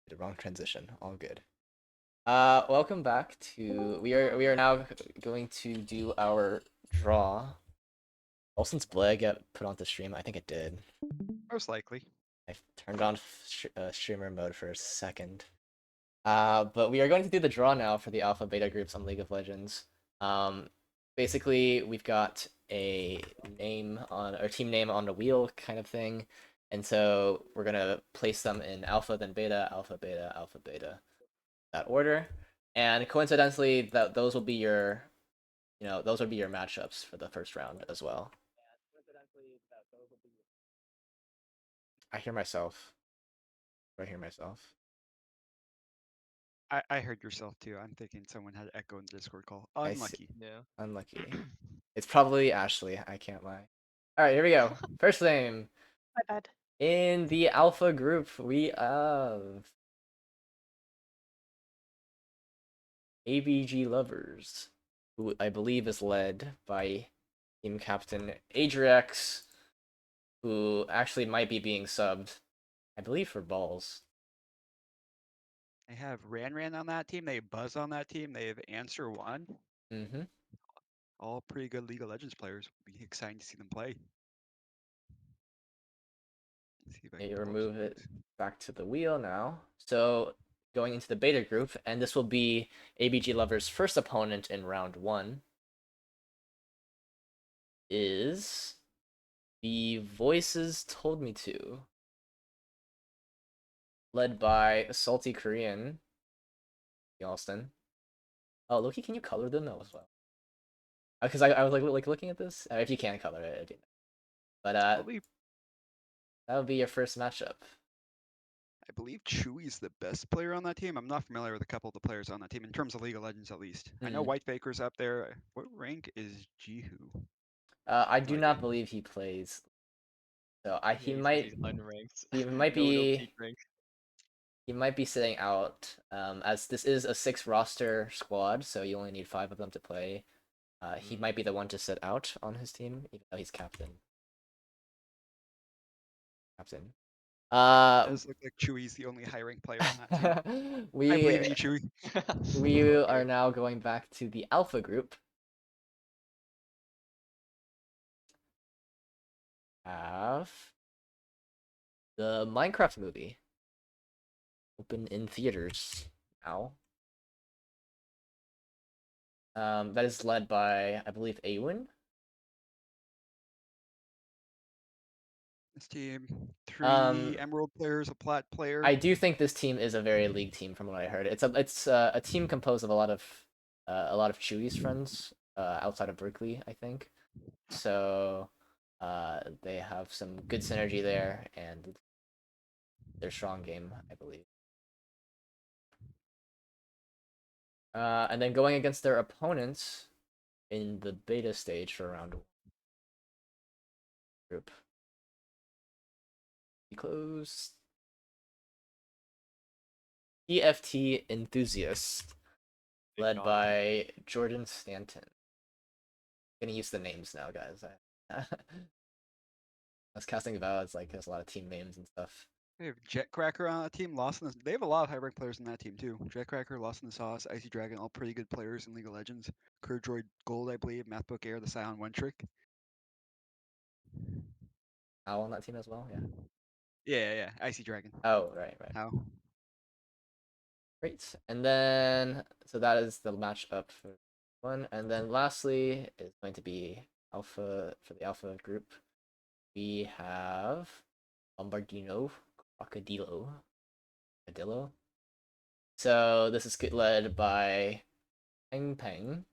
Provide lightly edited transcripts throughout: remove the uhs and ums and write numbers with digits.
The wrong transition. All good. Welcome back to we are now going to do our draw. Since Blag got put onto stream, I think it did. Most likely. I turned on streamer mode for a second. But we are going to do the draw now for the alpha beta groups on League of Legends. Um, Basically we've got a name on or team name on the wheel kind of thing, and so we're gonna place them in alpha, then beta, alpha, beta, alpha, beta, that order. And coincidentally, that those will be your, those would be your matchups for the first round as well. I hear myself. I hear myself. I heard yourself too. I'm thinking someone had echo in the Discord call. I see. Unlucky. Yeah. Unlucky. It's probably Ashley. I can't lie. All right, here we go. First name My bad. in the alpha group, we have ABG Lovers, who I believe is led by team captain Adriex, who actually might be being subbed, I believe, for balls. They have Ran on that team. They have Buzz on that team. They have Answer One. Mm-hmm. All pretty good League of Legends players. Be exciting to see them play. Let's see if I can You pull up some remove it links. back to the wheel now. So going into the beta group, and this will be ABG Lover's first opponent in round one, is the Voices Told Me To, led by Salty Korean Yalston. Oh, Loki, can you color them as well? Because I was like looking at this. If you can color it, I do. But that would be your first matchup. I believe Chewy's the best player on that team. I'm not familiar with a couple of the players on that team in terms of League of Legends, at least. I know White Faker's up there. What rank is Jihu? I do No not idea. believe he plays. So Yeah, he says he's unranked. he might No be peak rank. he might be sitting out. As this is a 6 roster squad, so you only need 5 of them to play. He might be the one to sit out on his team, even though he's captain. Captain. It Uh, does look like Chewy's the only high ranked player on that team. I we believe in you, Chewy. we Okay. are now going back to the alpha group. Have the Minecraft movie open in theaters now. That is led by, I believe, Awin. This team, Um, 3 Emerald players, a Plat player. I do think this team is a very league team, from what I heard. It's a team composed of a lot of Chewy's friends outside of Berkeley, I think. So they have some good synergy there, and their strong game, I believe. And then going against their opponents in the beta stage for round one group. Be close. EFT Enthusiast, Big led dog. by Jordan Stanton. I'm gonna use the names now, guys. I was casting Vow, it's like there's a lot of team names and stuff. They have Jetcracker on that team. They have a lot of high ranked players in that team too. Jetcracker, Lost in the Sauce, Icy Dragon, all pretty good players in League of Legends. Kurdroid Gold, I believe. Mathbook Air, the Scion One Trick. Owl on that team as well, yeah. Yeah. Icy Dragon. Oh, right. How? Great. And then, so that is the matchup for one. And then lastly is going to be Alpha, for the Alpha group. We have Bombardino, Crocodilo. So this is led by Peng Peng.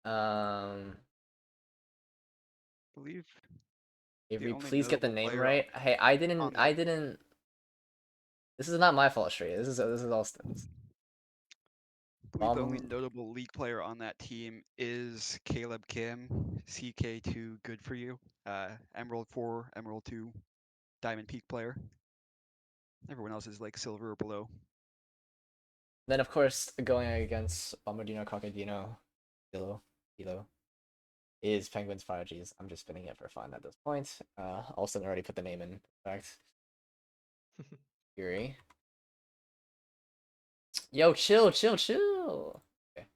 I believe the Avery, only please get the notable name player right. Hey, I didn't, on that I didn't. This is not my fault, Shrey. This is Alston's. I believe the only Bomb. notable league player on that team is Caleb Kim, CK2 good for you. Emerald 4, Emerald 2, Diamond Peak player. Everyone else is like silver or below. Then of course going against Bombardino, Crocodino, Dilo, is Penguin's Fire G's. I'm just spinning it for fun at this point. Alston already put the name in. In fact. Fury. Yo, chill. Okay.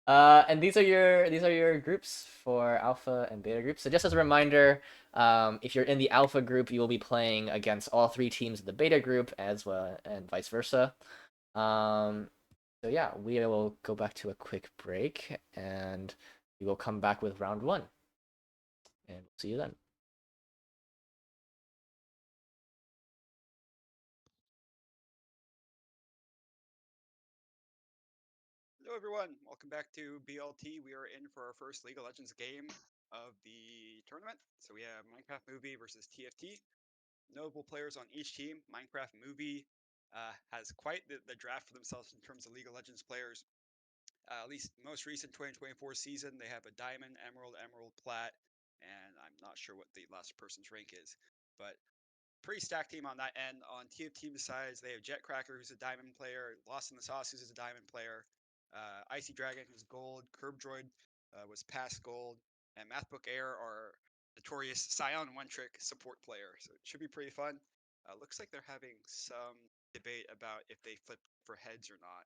And these are your groups for alpha and beta groups. So just as a reminder, if you're in the alpha group, you will be playing against all three teams of the beta group as well, and vice versa. So yeah, we will go back to a quick break, and we will come back with round one, and we'll see you then. Hello, everyone. Welcome back to BLT. We are in for our first League of Legends game of the tournament. So we have Minecraft Movie versus TFT. Notable players on each team. Minecraft Movie has quite the draft for themselves in terms of League of Legends players. At least most recent 2024 season, they have a Diamond, Emerald, Emerald, Plat, and I'm not sure what the last person's rank is, but pretty stacked team on that end. On TFT besides, they have Jetcracker, who's a diamond player, Lost in the Sauce, who's a diamond player, Icy Dragon, who's gold, Curb Droid was past gold, and Mathbook Air are notorious Scion one trick support player. So it should be pretty fun. Looks like they're having some debate about if they flip for heads or not.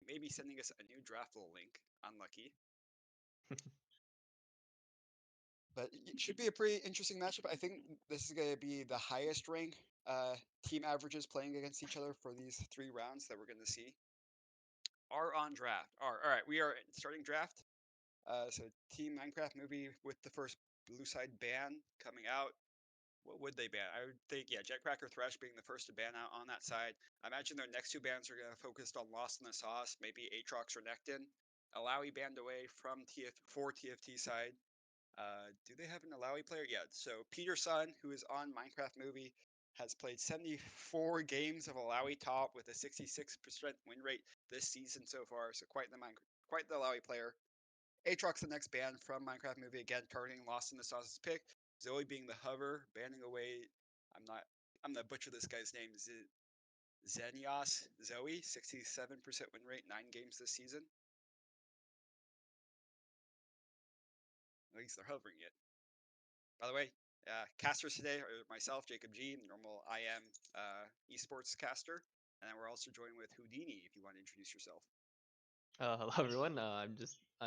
Maybe sending us a new draftable link. Unlucky. But it should be a pretty interesting matchup. I think this is going to be the highest rank team averages playing against each other for these 3 rounds that we're going to see. Are on draft. All right, we are starting draft. So Team Minecraft Movie with the first blue side ban coming out. What would they ban? I would think, yeah, Jetcracker Thresh being the first to ban out on that side. I imagine their next 2 bans are going to focus on Lost in the Sauce, maybe Aatrox or Nectin. Alawi banned away from TFT side. Do they have an Alawi player? Yeah, so Peter Sun, who is on Minecraft Movie, has played 74 games of Alawi top with a 66% win rate this season so far. So quite the Alawi player. Aatrox, the next ban from Minecraft Movie, again targeting Lost in the Sauce's pick. Zoe being the hover, banning away. I'm gonna butcher this guy's name. Zenios Zoe, 67% win rate, 9 games this season. At least they're hovering it. By the way, casters today are myself, Jacob G, normal IM esports caster, and then we're also joined with Houdini. If you want to introduce yourself. Hello everyone. I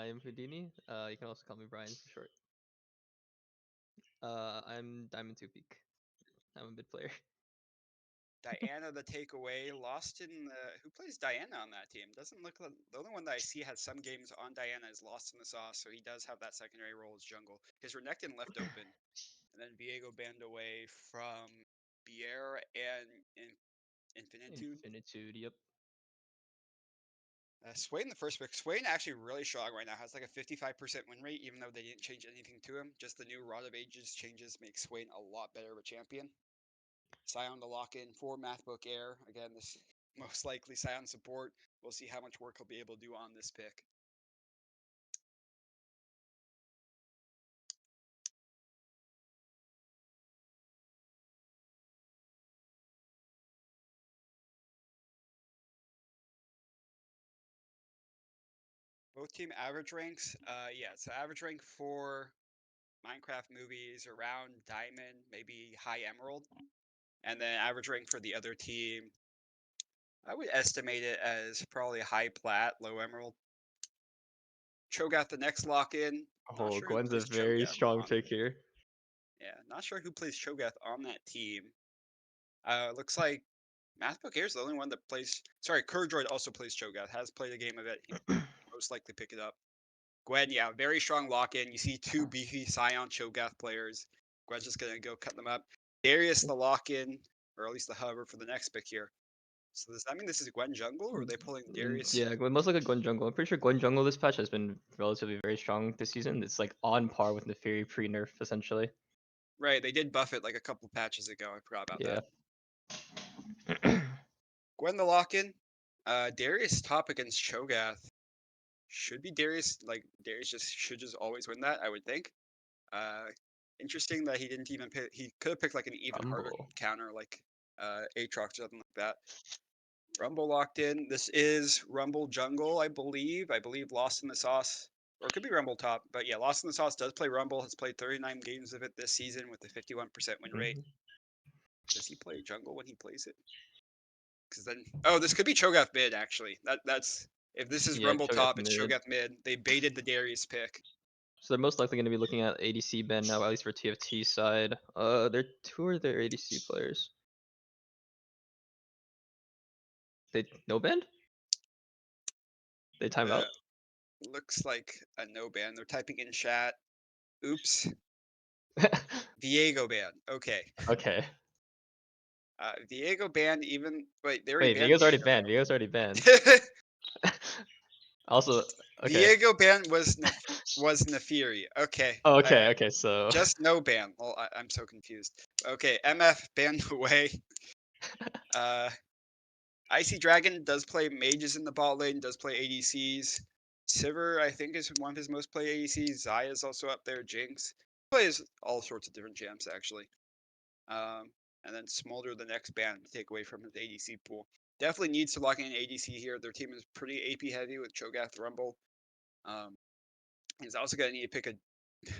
am Houdini. You can also call me Brian for short. I'm Diamond 2 Peak. I'm a mid player. Diana, the takeaway, lost in the. Who plays Diana on that team? Doesn't look like the only one that I see has some games on Diana is Lost in the Sauce, so he does have that secondary role as jungle. His Renekton left open, and then Viego banned away from Bier and Infinitude. Infinitude, yep. Swain, the first pick. Swain actually really strong right now. Has like a 55% win rate, even though they didn't change anything to him. Just the new Rod of Ages changes make Swain a lot better of a champion. Scion to lock in for Mathbook Air. Again, this most likely Scion support. We'll see how much work he'll be able to do on this pick. Both team average ranks. Yeah, so average rank for Minecraft movies around Diamond, maybe high Emerald. And then average rank for the other team, I would estimate it as probably high Plat, low Emerald. Cho'Gath the next lock in. Not Oh, sure who Gwen's a plays very Cho'Gath strong on. pick here. Yeah, not sure who plays Cho'Gath on that team. Looks like Mathbook Air is the only one that plays. Sorry, Kurdroid also plays Cho'Gath. Has played a game of it. He most likely pick it up. Gwen, yeah, very strong lock in. You see 2 beefy Scion Cho'Gath players. Gwen's just gonna go cut them up. Darius the lock in, or at least the hover for the next pick here. So does that mean this is Gwen jungle, or are they pulling Darius? Yeah, most like a Gwen jungle. I'm pretty sure Gwen jungle this patch has been relatively very strong this season. It's like on par with Neferi pre-nerf essentially. Right, they did buff it like a couple patches ago. I forgot about Yeah. that. Gwen the lock in. Darius top against Cho'Gath. Should be Darius. Like Darius should just always win that. I would think. Interesting that he didn't even pick. He could have picked like an even harder Rumble. counter, like Aatrox or something like that. Rumble locked in. This is Rumble Jungle, I believe. I believe Lost in the Sauce, or it could be Rumble Top. But yeah, Lost in the Sauce does play Rumble. Has played 39 games of it this season with a 51% win rate. Does he play Jungle when he plays it? Because then, oh, this could be Cho'Gath mid actually. That's if this is Yeah, Rumble Cho'Gath top, it's mid. Cho'Gath mid. They baited the Darius pick. So they're most likely going to be looking at ADC ban now, at least for TFT side. They're two of their ADC players. They no ban? They time out? Looks like a no ban. They're typing in chat. Oops. Viego ban. Okay. Okay. Viego ban even wait, they already Wait, banned Viego's already Viego. banned. Viego's already banned. Also, okay. Viego ban was Nefiri. Okay. Oh, okay, okay, so Just no ban. Well, I'm so confused. Okay, MF banned away. Icy Dragon does play mages in the bot lane, does play ADCs. Sivir, I think, is one of his most played ADCs. Xayah is also up there. Jinx plays all sorts of different champs, actually. And then Smolder, the next ban, to take away from his ADC pool. Definitely needs to lock in ADC here. Their team is pretty AP heavy with Cho'Gath Rumble. He's also going to need to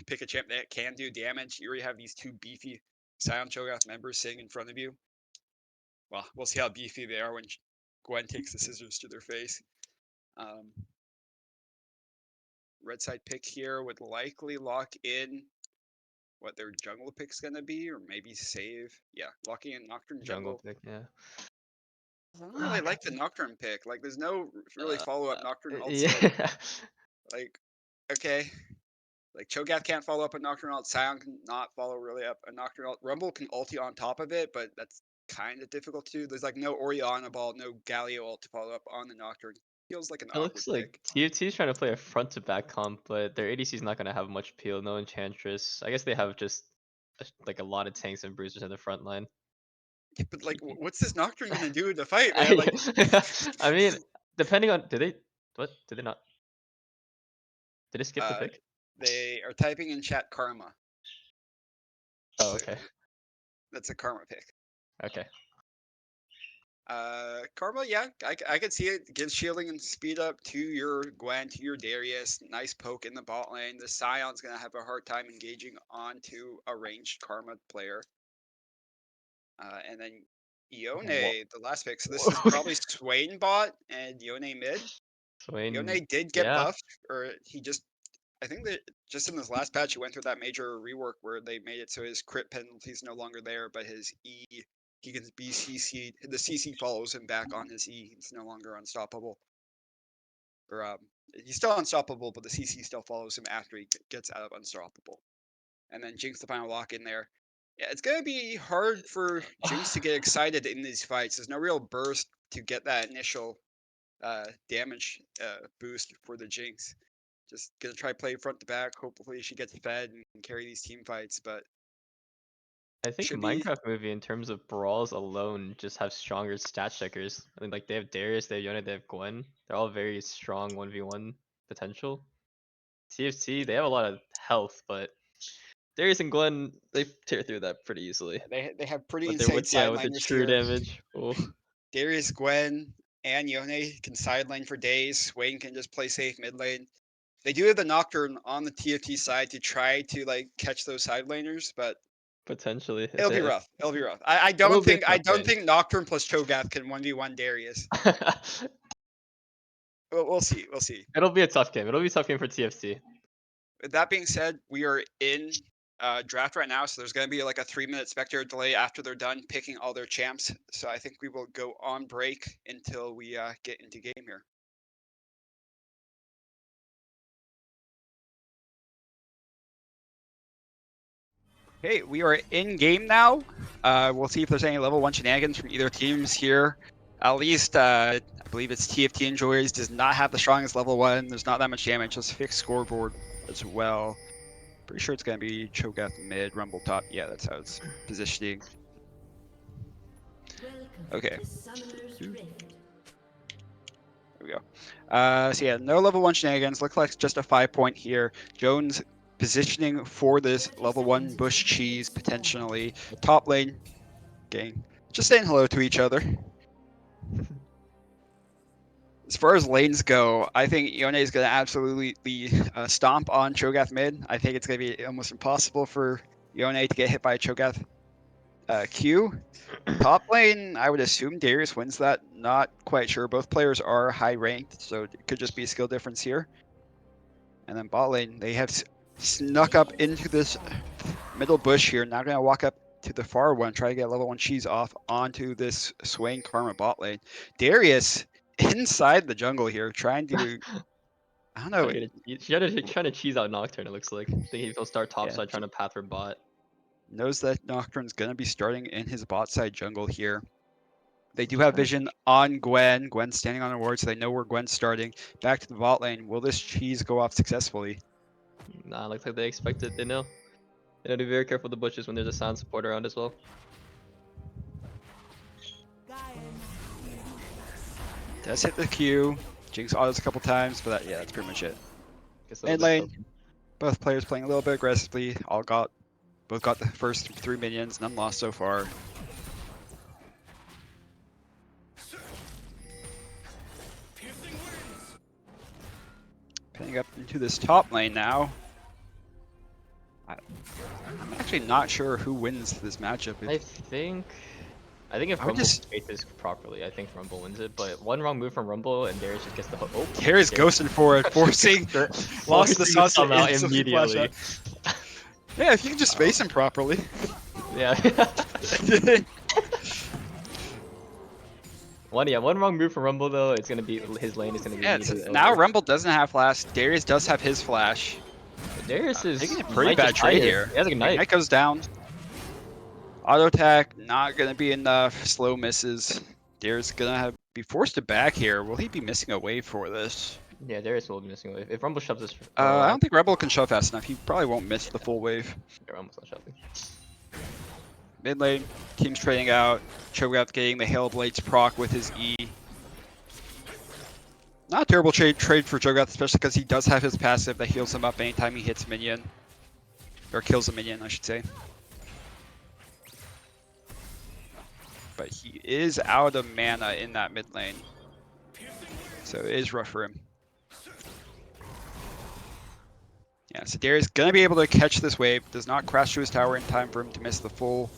pick a champ that can do damage. You already have these two beefy Scion Cho'Gath members sitting in front of you. Well, we'll see how beefy they are when Gwen takes the scissors to their face. Red side pick here would likely lock in what their jungle pick's gonna be, or maybe save. Yeah, locking in Nocturne jungle. pick, yeah. I don't really like the Nocturne pick. Like, there's no really follow-up Nocturne ult. Yeah. Like, okay. Like, Cho'Gath can't follow up a Nocturne ult. Scion can not follow really up a Nocturne ult. Rumble can ulti on top of it, but that's kind of difficult to do. There's like no Orianna ball, no Galio ult to follow up on the Nocturne. Feels like an It awkward looks like pick. TFT is trying to play a front to back comp, but their ADC is not going to have much appeal. No Enchantress. I guess they have just like a lot of tanks and bruisers in the front line. Yeah, but like, what's this Nocturne gonna do in the fight, man? Like, I mean, depending on did they not? Did they skip the pick? they are typing in chat Karma. Oh, okay. That's a Karma pick. Okay. Karma, yeah, I could see it. Gives shielding and speed up to your Gwen, to your Darius. Nice poke in the bot lane. The Scion's gonna have a hard time engaging onto a ranged Karma player. And then Yone, the last pick. So this is probably Swain bot and Yone mid. Swain, Yone did get buffed, or he just, I think that just in this last patch, he went through that major rework where they made it so his crit penalty is no longer there, but his E, he can be CC'd. The CC follows him back on his E. He's no longer unstoppable. Or he's still unstoppable, but the CC still follows him after he gets out of unstoppable. And then Jinx the final lock in there. Yeah, it's gonna be hard for Jinx to get excited in these fights. There's no real burst to get that initial damage boost for the Jinx. Just gonna try play front to back. Hopefully she gets fed and can carry these team fights. But I think should Minecraft movie in terms of brawls alone just have stronger stat checkers. I mean, like they have Darius, they have Yone, they have Gwen. They're all very strong 1v1 potential. TFT, they have a lot of health, but Darius and Gwen, they tear through that pretty easily. they have pretty With their insane with the sideliners true here. damage. Oh. Darius, Gwen, and Yone can sideline for days. Swain can just play safe mid lane. They do have the Nocturne on the TFT side to try to like catch those side laners, but Potentially. it'll be rough. It'll be rough. I don't think Nocturne plus Cho'Gath can 1v1 Darius. We'll see. We'll see. It'll be a tough game. It'll be a tough game for TFT. With that being said, we are in draft right now, so there's going to be like a 3-minute spectator delay after they're done picking all their champs. So I think we will go on break until we get into game here. Okay, we are in game now. We'll see if there's any level 1 shenanigans from either teams here. At least, I believe it's TFT Enjoys does not have the strongest level 1. There's not that much damage. Just fixed scoreboard as well. Pretty sure it's going to be Cho'Gath mid, Rumble top. Yeah, that's how it's positioning. Okay. There we go. So yeah, no level 1 shenanigans. Looks like just a 5-point here. Jones positioning for this level 1 bush cheese potentially. Top lane gang. Just saying hello to each other. As far as lanes go, I think Yone is going to absolutely stomp on Cho'Gath mid. I think it's going to be almost impossible for Yone to get hit by Cho'Gath Q. Top lane, I would assume Darius wins that. Not quite sure. Both players are high ranked, so it could just be a skill difference here. And then bot lane, they have snuck up into this middle bush here. Now going to walk up to the far one, try to get level 1 cheese off onto this swaying Karma bot lane. Darius inside the jungle here, trying to, I don't know. Trying to cheese out Nocturne, it looks like. Thinking he'll start top Yeah, side trying to path for bot. knows that Nocturne's going to be starting in his bot side jungle here. They do have vision on Gwen. Gwen's standing on the ward, so they know where Gwen's starting. Back to the bot lane. Will this cheese go off successfully? Nah, looks like they expect it. They know. They gotta be very careful with the bushes when there's a sound support around as well. Does hit the Q. Jinx autos a couple times, but yeah, that's pretty much it. Mid lane, both players playing a little bit aggressively. Both got the first 3 minions, none lost so far. Pinning up into this top lane now. I'm actually not sure who wins this matchup. I think if I would Rumble just- spaces properly, I think Rumble wins it. But one wrong move from Rumble and Darius just gets the hook. Oh, Darius ghosting forward, forcing lost the sauce come out instantly flash immediately. out. Yeah, if you can just space him properly. Yeah. One wrong move from Rumble though, it's gonna be his lane is gonna be. Yeah, immediately now over. Rumble doesn't have flash. Darius does have his flash. Darius is Taking a pretty might bad just die trade here. He has a good night. Knight goes down. Auto attack, not gonna be enough. Slow misses. Darius gonna be forced to back here. Will he be missing a wave for this? Yeah, Darius will be missing a wave. If Rumble shoves this, I don't think Rebel can shove fast enough. He probably won't miss the full wave. Rumble's not shoving. Mid lane, team's trading out. Cho'Gath getting the Hail Blades proc with his E. Not a terrible trade for Cho'Gath, especially because he does have his passive that heals him up anytime he hits a minion. Or kills a minion, I should say. But he is out of mana in that mid lane. So it is rough for him. Yeah, so Darius gonna be able to catch this wave. Does not crash to his tower in time for him to miss the full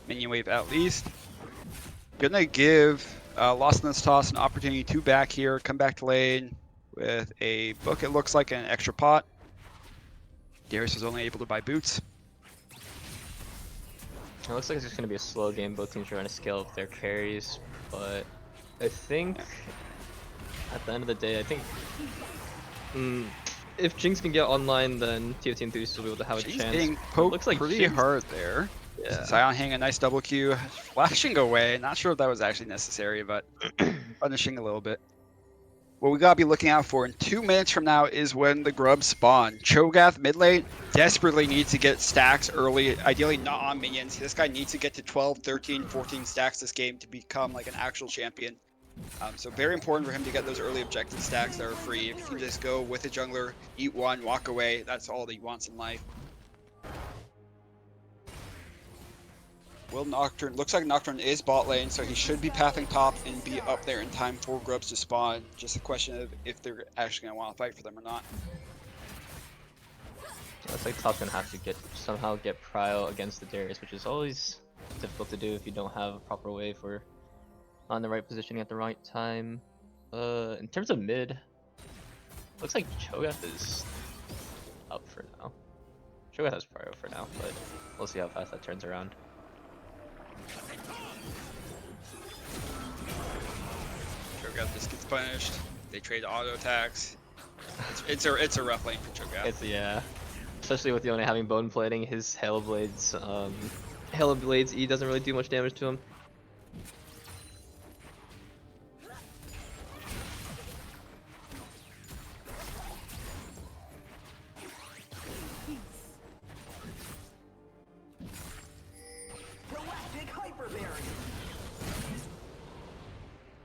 minion wave at least. Gonna give Lost in this Toss an opportunity to back here, come back to lane with a book, it looks like, an extra pot. Darius is only able to buy boots. It looks like it's just gonna be a slow game. Both teams are trying to scale up their carries, but I think at the end of the day, I think if Jinx can get online, then TFT Enthusiasts will be able to have a She's chance. getting poked looks like pretty Jinx- hard there. Yeah. Zion hitting a nice double Q, flashing away. Not sure if that was actually necessary, but punishing a little bit. What we gotta be looking out for in 2 minutes from now is when the grubs spawn. Cho'Gath mid lane desperately needs to get stacks early, ideally not on minions. This guy needs to get to 12, 13, 14 stacks this game to become like an actual champion. So very important for him to get those early objective stacks that are free. If you can just go with a jungler, eat one, walk away, that's all that he wants in life. Will Nocturne, looks like Nocturne is bot lane, so he should be pathing top and be up there in time for grubs to spawn. Just a question of if they're actually going to want to fight for them or not. Looks like top's gonna have to somehow get prio against the Darius, which is always difficult to do if you don't have a proper wave or on the right positioning at the right time. In terms of mid, looks like Cho'Gath is up for now. Cho'Gath has prio for now, but we'll see how fast that turns around. Cho'Gath just gets punished. They trade auto attacks. It's a rough lane for Cho'Gath. Yeah, especially with Yone having bone plating, his Hail Blades E doesn't really do much damage to him.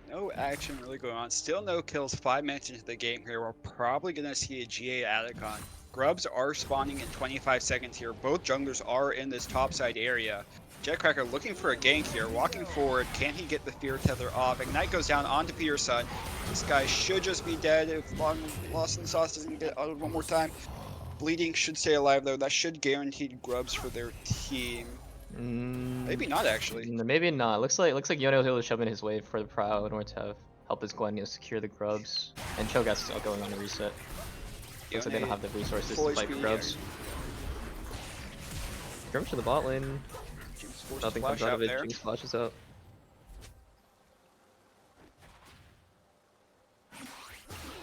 No action really going on. Still no kills 5 minutes into the game here. We're probably going to see a GA Adicon. Grubs are spawning in 25 seconds here. Both junglers are in this topside area. Jetcracker looking for a gank here. Walking forward. Can he get the Fear Tether off? Ignite goes down onto Peter's son. This guy should just be dead if Lost in the Sauce doesn't get out one more time. Bleeding should stay alive though. That should guarantee grubs for their team. Maybe not actually. Maybe not. Looks like Yone was able to shove in his wave for the prow in order to help his Gwen, secure the grubs. And Cho'Gath's still going on a reset. Looks like they don't have the resources full to fight the HP, grubs. Skirmish to the bot lane. Nothing comes out of it. Jinx flashes out.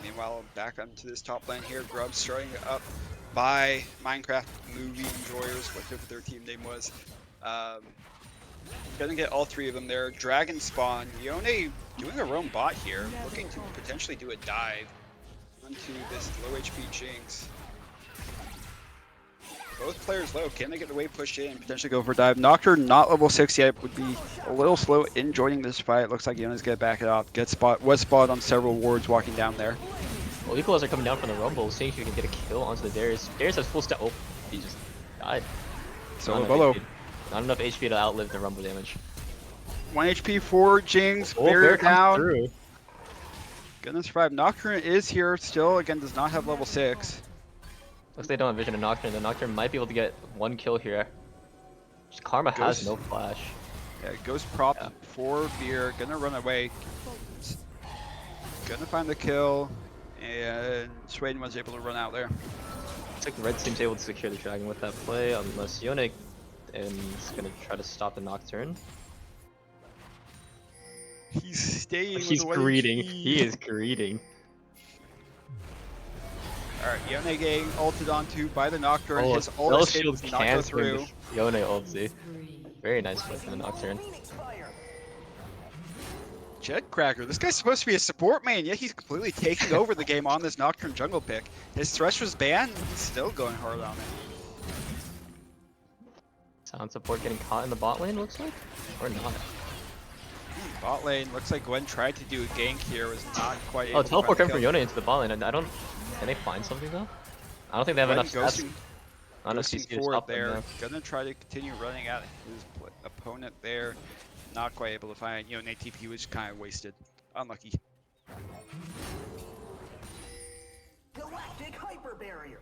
Meanwhile, back onto this top lane here, grubs starting up by Minecraft movie enjoyers, whatever their team name was. Gonna get all three of them there. Dragon spawn. Yone doing a roam bot here, looking to potentially do a dive onto this low HP Jinx. Both players low. Can they get the wave pushed in and potentially go for a dive? Nocturne not level 6 yet, would be a little slow in joining this fight. Looks like Yone's gonna back it off. Was spotted on several wards walking down there. Well, Equalizer coming down from the Rumble, seeing if he can get a kill onto the Darius. Darius has full step. Oh, he just died. So below. Not enough HP to outlive the Rumble damage. 1 HP for Jinx. Oh, Barrier comes down. through. Gonna survive. Nocturne is here still. Again, does not have level 6. Looks like they don't have vision of Nocturne. The Nocturne might be able to get one kill here. Just Karma has no flash. Yeah, Ghost prop for Beer. Gonna run away. Gonna find the kill. And Sweden was able to run out there. Looks like the red team's able to secure the dragon with that play, unless Yone is gonna try to stop the Nocturne. He's staying. He's with greeting. 1 HP. He is greeting. Alright, Yone getting ulted onto by the Nocturne. Oh, His ult Spell escape Shield does not go through. Yone ulti. Very nice play from the Nocturne. Jetcracker, this guy's supposed to be a support main, yet he's completely taking over the game on this Nocturne jungle pick. His Thresh was banned, he's still going hard on it. Sound support getting caught in the bot lane, looks like? Or not? Bot lane, looks like Gwen tried to do a gank here, was not quite able Oh, to teleport find coming from the Yone into the bot lane. I don't... Can they find something though? I don't think they have enough stats. Not enough CC to forward stop there. them. Gonna try to continue running at his opponent there. Not quite able to find Yone TP, which kind of wasted. Unlucky. Galactic hyper barrier.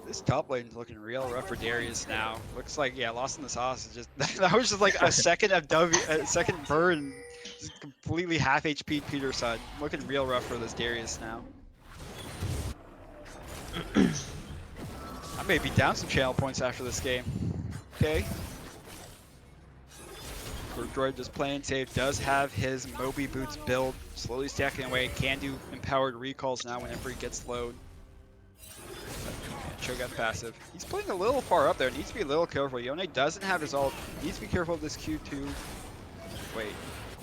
This top lane's looking real rough for Darius now. Looks like, yeah, lost in the sauce is just that was just like a second of a second burn, just completely half HP Peterson. Looking real rough for this Darius now. I may be down some channel points after this game. Okay. Droid just playing safe, does have his Moby Boots build, slowly stacking away, can do empowered recalls now whenever he gets slowed. Cho'Gath passive. He's playing a little far up there, needs to be a little careful. Yone doesn't have his ult, needs to be careful of this Q2. Wait,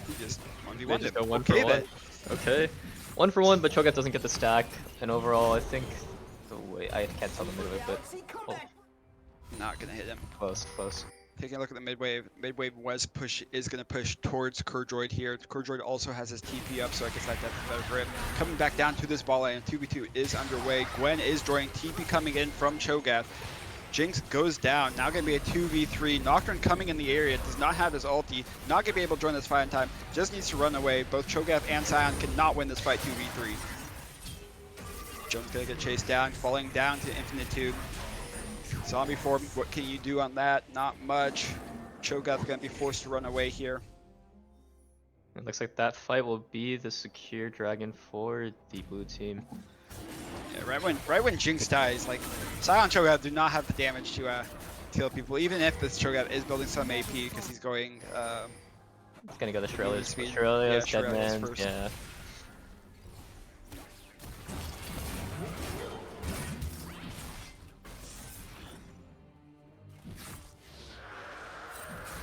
he just 1v1'd him. Go one Okay for then. one. Okay. 1 for 1, but Cho'Gath doesn't get the stack. And overall, I think the way I can't tell the midway, but Not gonna hit him. close, close. Taking a look at the mid wave is gonna push towards Kurdroid here. Kurdroid also has his TP up, so I guess that's better for him. Coming back down to this ball lane, 2v2 is underway. Gwen is joining, TP coming in from Cho'Gath. Jinx goes down, now gonna be a 2v3. Nocturne coming in the area, does not have his ulti, not gonna be able to join this fight in time, just needs to run away. Both Cho'Gath and Sion cannot win this fight 2v3. Jones gonna get chased down, falling down to Infinitude. Zombie form, what can you do on that? Not much. Cho'Gath gonna be forced to run away here. It looks like that fight will be the secure dragon for the blue team. Yeah, right when Jinx dies, like Sion and Cho'Gath do not have the damage to kill people, even if this Cho'Gath is building some AP because he's going. It's gonna go the Shurelya's. speed. Shurelya's, Yeah, dead Shurelya's man. first. Yeah.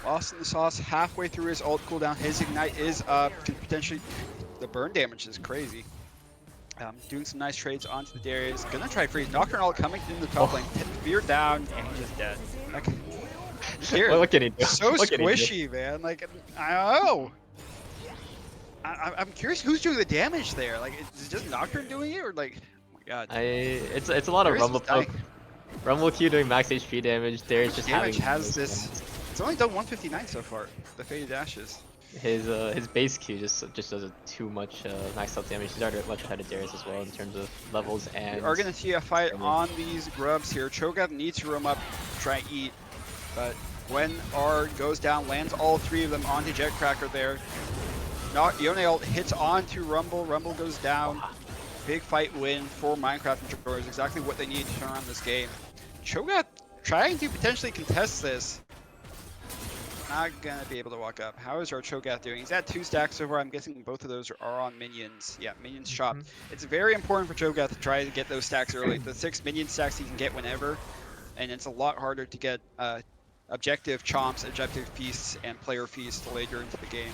Lost in the sauce, halfway through his ult cooldown. His ignite is up. Could potentially, the burn damage is crazy. Doing some nice trades onto the Darius. Gonna try freeze. Nocturne ult coming in the top lane. Fear down, and he's just dead. Like, What can he do? so What can he do? squishy, man. Like, I don't know. I'm curious who's doing the damage there. Like, is it just Nocturne doing it, or like, oh my god. It's a lot of Darius Rumble is dying. poke. Rumble Q doing max HP damage. Darius just Damage having has this. It's only done 159 so far. The faded ashes. his base Q just does too much max out damage. He's already much ahead of Darius as well in terms of levels and. We are gonna see a fight on these grubs here. Cho'Gath needs to roam up, try and eat. But Gwen R goes down, lands all 3 of them onto Jetcracker there. Yone ult hits onto Rumble. Rumble goes down. Big fight win for Minecraft enjoyers. Exactly what they need to turn around this game. Cho'Gath trying to potentially contest this. Not gonna be able to walk up. How is our Cho'Gath doing? He's at 2 stacks so far. I'm guessing both of those are on minions. Yeah, minions chopped. It's very important for Cho'Gath to try to get those stacks early. The 6 minion stacks he can get whenever, and it's a lot harder to get objective chomps, objective feasts, and player feasts later into the game.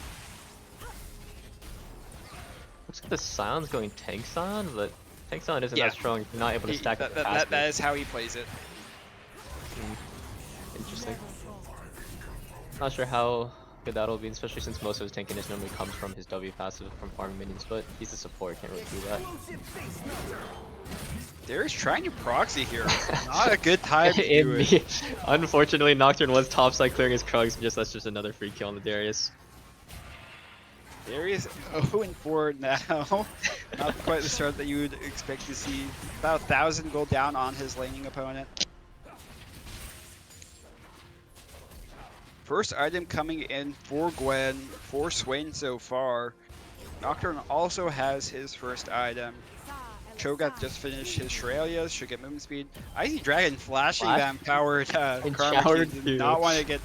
Looks like the Scion's going Tank Scion, but Tank Scion isn't that strong if you're not able to stack it. That is how he plays it. Interesting. Not sure how good that'll be, especially since most of his tankiness normally comes from his W passive from farming minions, but he's a support, can't really do that. Darius trying to proxy here. Not a good time to do it. Unfortunately, Nocturne was topside clearing his Krugs, that's just another free kill on the Darius. Darius 0-4 now. Not quite the start that you would expect to see. About 1,000 gold down on his laning opponent. First item coming in for Gwen, for Swain so far. Nocturne also has his first item. Cho'Gath just finished his Shurelya, should get movement speed. Icy Dragon flashing that empowered Karma did not want to get...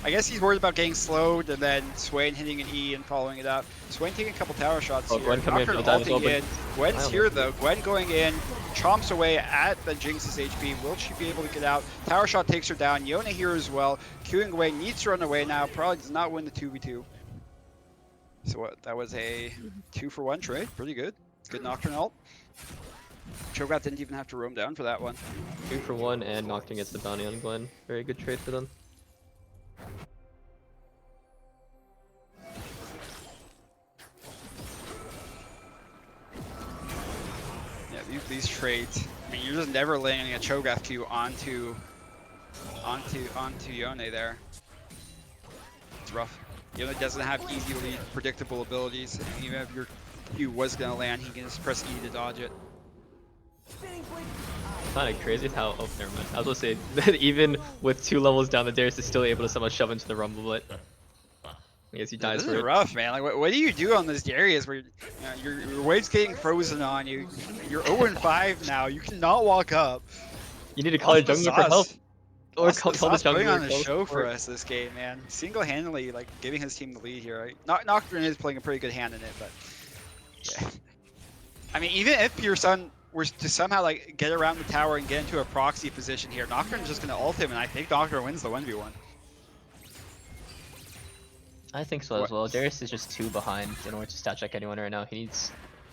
I guess he's worried about getting slowed, and then Swain hitting an E and following it up. Swain taking a couple tower shots here. Gwen coming in for the dive as well, but... Gwen's here though. Gwen going in, chomps away at the Jinx's HP. Will she be able to get out? Tower shot takes her down. Yone here as well. Queuing away, needs to run away now. Probably does not win the 2v2. So what? That was a 2-for-1 trade. Pretty good. Good Nocturne ult. Cho'Gath didn't even have to roam down for that one. 2-for-1 and Nocturne gets the bounty on Gwen. Very good trade for them. Yeah, these trades. I mean, you're just never landing a Cho'Gath Q onto Yone there. It's rough. Yone doesn't have easily predictable abilities. And even if your Q was gonna land, he can just press E to dodge it. It's kind of crazy how. Oh, never mind. I was gonna say that even with 2 levels down, the Darius is still able to somehow shove into the Rumble, but I guess he dies This for is it. rough, man. Like, what do you do on this Darius where your wave's getting frozen on you? You're 0-5 now. You cannot walk up. You need to call your jungler for help. Or call the jungler. Putting on a show for us this game, man. Single-handedly, like giving his team the lead here. Right? Nocturne is playing a pretty good hand in it, but yeah. I mean, even if your son were to somehow like get around the tower and get into a proxy position here, Nocturne's just gonna ult him, and I think Nocturne wins the 1v1. I think so as well. Darius is just 2 behind in order to stat check anyone right now. He needs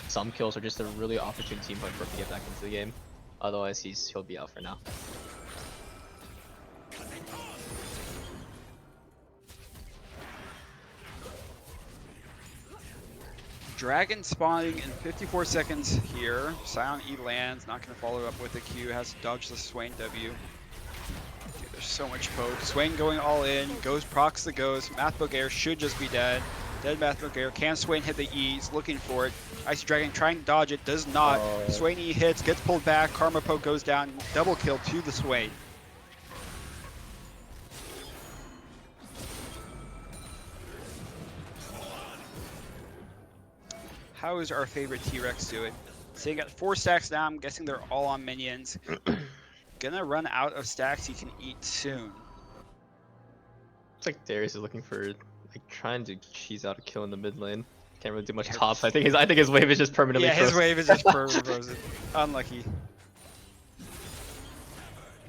some kills or just a really opportune team fight for him to get back into the game. Otherwise, he'll be out for now. Dragon spawning in 54 seconds here. Scion E lands, not going to follow up with a Q, has to dodge the Swain W. Dude, there's so much poke. Swain going all in, goes procs the ghost. Mathbook Air should just be dead. Dead Mathbook Air. Can Swain hit the E? He's looking for it. Icy Dragon trying to dodge it, does not. Swain E hits, gets pulled back. Karma poke goes down, double kill to the Swain. How is our favorite T-Rex doing? Sitting at 4 stacks now, I'm guessing they're all on minions. Gonna run out of stacks he can eat soon. It's like Darius is looking for, like, trying to cheese out a kill in the mid lane. Can't really do much top. I think his wave is just permanently frozen. His wave is just permanently frozen. Unlucky.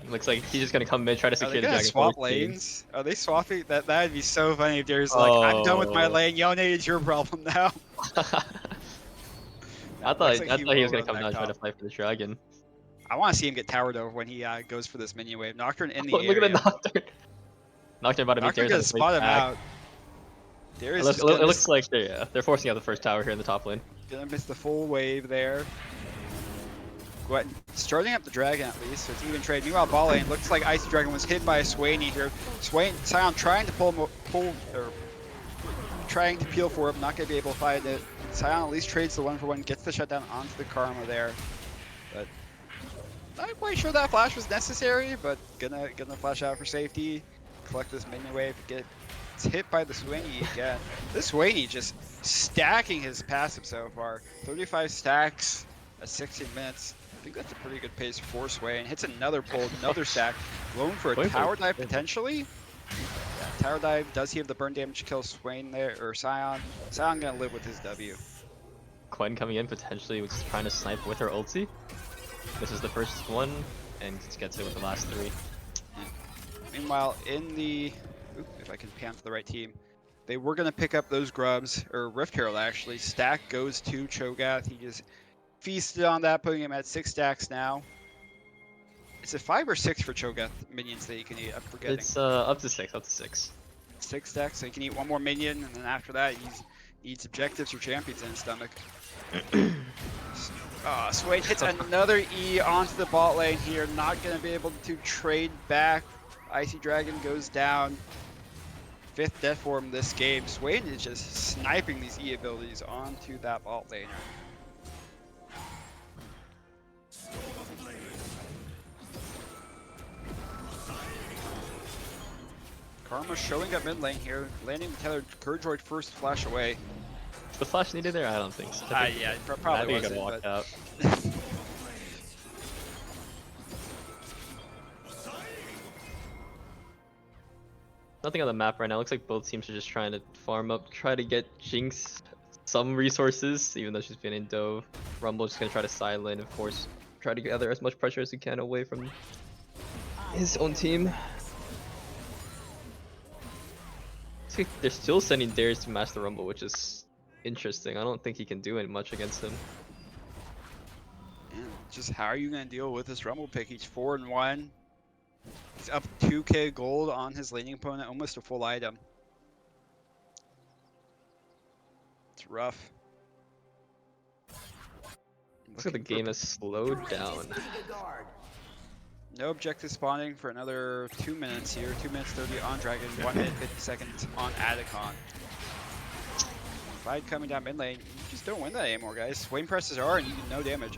Looks like he's just gonna come mid, try to secure the dragon. Swap lanes? Are they swapping? That'd be so funny if Darius is like, I'm done with my lane. Yone, it's your problem now. I thought he was gonna come down and try to fight for the dragon. I want to see him get towered over when he goes for this minion wave. Nocturne in the area. Look at the Nocturne. Nocturne about to meet Darius. Nocturne gonna spot him out. Darius it looks like they're forcing out the first tower here in the top lane. Gonna miss the full wave there. Starting up the dragon at least, so it's even trade. Meanwhile, ball lane looks like Icy Dragon was hit by a Swainy here. Scion trying to trying to peel for him, not gonna be able to fight it. Scion at least trades the 1-for-1, gets the shutdown onto the Karma there. But not quite sure that flash was necessary, but gonna flash out for safety. collect this minion wave. It's hit by the Sweeney again. This Sweeney just stacking his passive so far. 35 stacks at 16 minutes. I think that's a pretty good pace for Swain. Hits another pull, another stack. Going for a Going for tower it. dive potentially. Yeah, tower dive. Does he have the burn damage to kill Swain there, or Sion? Sion gonna live with his W. Gwen coming in potentially was trying to snipe with her ulti. This is the first one, and just gets it with the last 3. Meanwhile, in the, if I can pan to the right team, they were gonna pick up those grubs, or Rift Herald actually. Stack goes to Cho'Gath. He just feasted on that, putting him at 6 stacks now. Is it 5 or 6 for Cho'Gath minions that you can eat? I'm forgetting. It's up to 6, up to 6. 6 stacks, so he can eat 1 more minion, and then after that, he needs objectives or champions in his stomach. Swain hits another E onto the bot lane here. Not going to be able to trade back. Icy Dragon goes down. 5th death form this game. Swain is just sniping these E abilities onto that bot laner. Karma showing up mid lane here, landing the tethered Kurdroid first flash away. The flash needed there? I don't think so. Yeah, probably I think wasn't, I walk but... out. Nothing on the map right now. Looks like both teams are just trying to farm up, try to get Jinx some resources, even though she's been in dove. Rumble's just gonna try to silent and force, try to gather as much pressure as he can away from his own team. Looks like they're still sending Darius to Master Rumble, which is interesting. I don't think he can do any much against him. And just how are you going to deal with this Rumble pick? He's 4-1. He's up 2k gold on his laning opponent, almost a full item. It's rough. Looks like the game has slowed down. No objective spawning for another 2 minutes here. 2 minutes 30 on Dragon, 1 minute 50 seconds on Adacon. Fight coming down mid lane. You just don't win that anymore, guys. Swain presses R and you do no damage.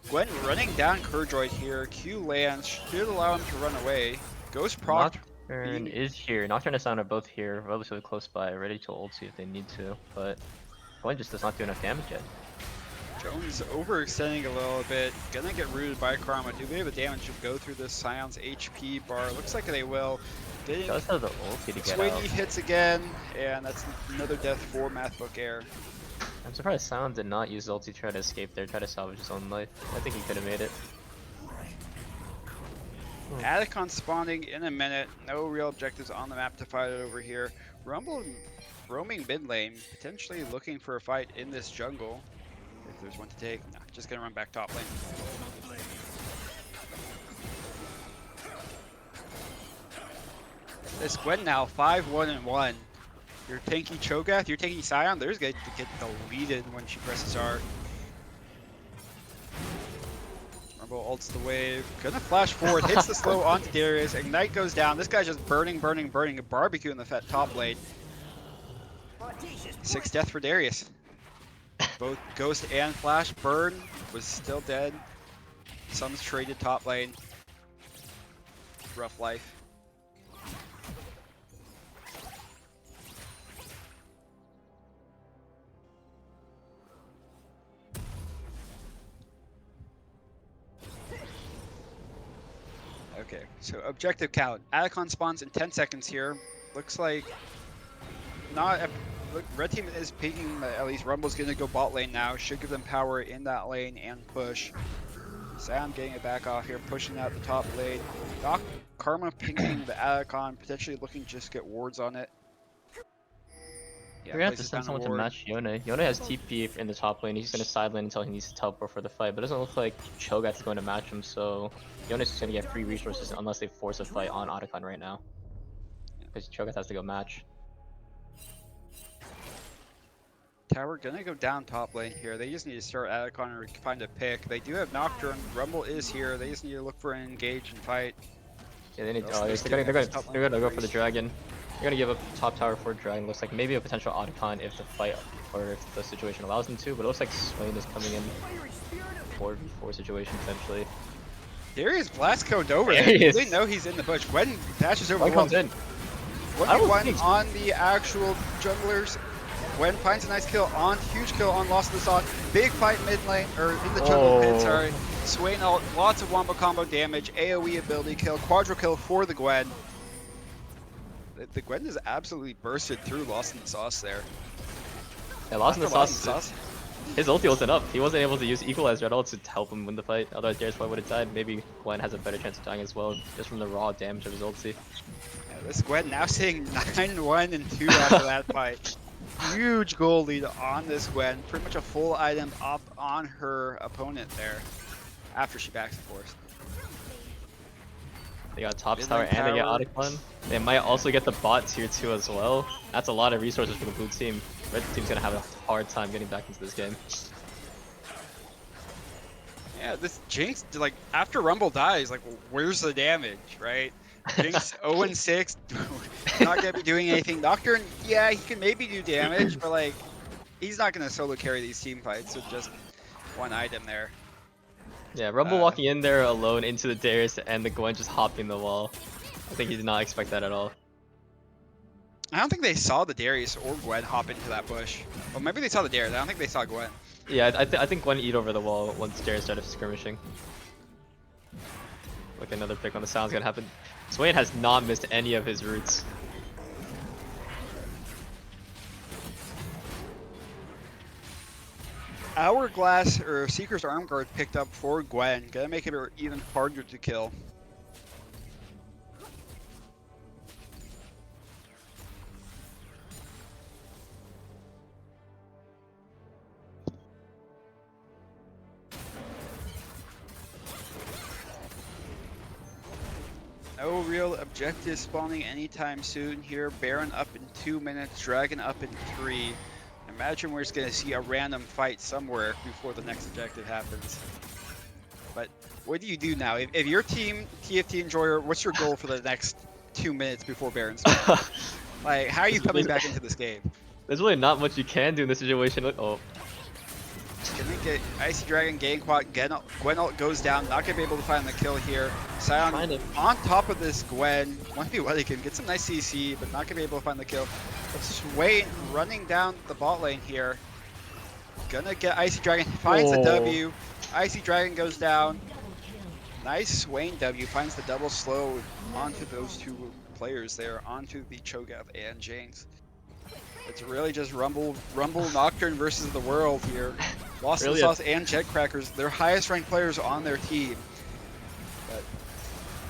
Gwen running down Kurdroid here. Q lands, should allow him to run away. Ghost proc. Nocturne is here. Nocturne and Sound are both here, relatively close by, ready to ulti if they need to, but Gwen just does not do enough damage yet. Jones overextending a little bit. Gonna get rooted by Karma. Do they have the damage to go through this Scion's HP bar? Looks like they will. Getting Does have the ulti to get Swingy out. hits again, and that's another death for Mathbook Air. I'm surprised Sound did not use ulti to try to escape there, try to salvage his own life. I think he could have made it. Adacon spawning in a minute. No real objectives on the map to fight it over here. Rumble roaming mid lane, potentially looking for a fight in this jungle. If there's one to take. No, just gonna run back top lane. This Gwen now 5-1-1. You're tanky Cho'Gath, you're taking Scion. There's going to get deleted when she presses R. Rumble ults the wave. Gonna flash forward, hits the slow onto Darius. Ignite goes down. This guy's just burning. A barbecue in the top lane. 6 death for Darius. Both Ghost and Flash. Burn was still dead. Sum's traded top lane. Rough life. Okay, so objective count. Adacon spawns in 10 seconds here. Looks like not a, look, red team is peeking, at least Rumble's gonna go bot lane now. Should give them power in that lane and push. Sam getting it back off here, pushing out the top lane. Doc Karma pinging the Adacon, potentially looking to just get wards on it. We're gonna have to send someone to match Yone. Yone has TP in the top lane. He's gonna side lane until he needs to teleport for the fight, but it doesn't look like Cho'Gath's going to match him, so Yone's just gonna get free resources unless they force a fight on Otacon right now. Because Cho'Gath has to go match. Tower gonna go down top lane here. They just need to start Adacon and find a pick. They do have Nocturne. Rumble is here. They just need to look for an engage and fight. Yeah, they need. They're gonna go for the dragon. They're gonna give up top tower for dragon. Looks like maybe a potential Otacon if the fight or if the situation allows them to. But it looks like Swain is coming in 4v4 situation potentially. Darius blast code over There there. he is. They know he's in the bush. When dashes over Gwen the wall. comes in. 1v1 think- on the actual junglers. Gwen finds a nice kill on, huge kill on Lost in the Sauce. Big fight mid lane, or in the jungle pit, Oh. sorry. Swain out, lots of wombo combo damage, AoE ability kill, quadro kill for the Gwen. The Gwen is absolutely bursted through Lost in the Sauce there. Yeah, Lost in the After Lost Sauce. His ulti wasn't up. He wasn't able to use Equalize Red Ult to help him win the fight. Otherwise, Darius probably would have died. Maybe Gwen has a better chance of dying as well, just from the raw damage of his ulti. Yeah, this Gwen now sitting 9-1 and 2 after that fight. Huge goal lead on this Gwen. Pretty much a full item up on her opponent there. After she backs, of course. They got top Mid tower lane and they get tower. Audicon. They might also get the bot tier 2 as well. That's a lot of resources for the blue team. Red team's gonna have a hard time getting back into this game. Yeah, this Jinx, like, after Rumble dies, like, where's the damage, right? Jinx 0-6, not gonna be doing anything. Nocturne, yeah, he can maybe do damage, but, like, he's not gonna solo carry these team fights with just one item there. Yeah, Rumble walking in there alone into the Darius and the Gwen just hopping the wall. I think he did not expect that at all. I don't think they saw the Darius or Gwen hop into that bush. Well, maybe they saw the Darius. I don't think they saw Gwen. Yeah, I think Gwen eat over the wall once Darius started skirmishing. Like another pick on the sound's gonna happen. Swain has not missed any of his roots. Hourglass or Seeker's Arm Guard picked up for Gwen. Gonna make it even harder to kill. No real objective spawning anytime soon here. Baron up in 2 minutes, Dragon up in 3. Imagine we're just going to see a random fight somewhere before the next objective happens. But what do you do now? If your team, TFT Enjoyer, what's your goal for the next 2 minutes before Baron's? Like, how are you coming back into this game? There's really not much you can do in this situation. Oh, Gonna get Icy Dragon, Gang Quad, Gwen goes down, not gonna be able to find the kill here. Sion Kind of. on top of this Gwen, 1v1 he can get some nice CC, but not gonna be able to find the kill. But Swain running down the bot lane here. Gonna get Icy Dragon, finds the W. Icy Dragon goes down. Nice Swain W, finds the double slow onto those two players there, onto the Cho'Gath and Jinx. It's really just Rumble Nocturne versus the world here. Lost in the Sauce and Jetcrackers, their highest ranked players on their team. But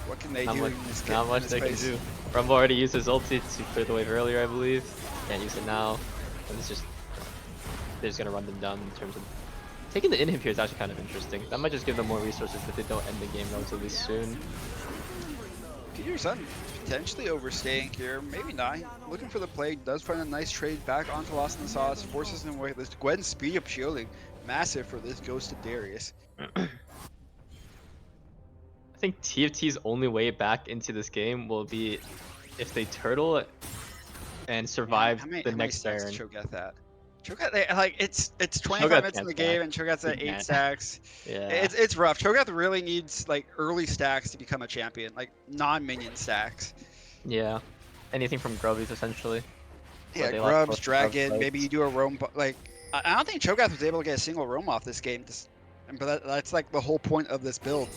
what can they do in this game? Not much they can do. Rumble already used his ulti to clear the wave earlier, I believe. Can't use it now. And it's just they're just gonna run them down in terms of taking the inhib here is actually kind of interesting. That might just give them more resources if they don't end the game relatively soon. Peterson potentially overstaying here, maybe not. Looking for the play, does find a nice trade back onto Lost in the Sauce, forces him away. This Gwen speed up shielding, massive for this Ghost of Darius. I think TFT's only way back into this game will be if they turtle and survive How many the next stacks Baron. does Cho'Gath at? Cho'Gath, like it's 25 Cho'Gath minutes in can't the game stack. and Cho'Gath's at He 8 can't. stacks. Yeah. It's rough. Cho'Gath really needs like early stacks to become a champion, like non-minion stacks. Yeah. Anything from Grubbies essentially. Yeah, they like Grubs, both Dragon, Grubs maybe you do a roam, like, I don't think Cho'Gath was able to get a single roam off this game, but that's like the whole point of this build.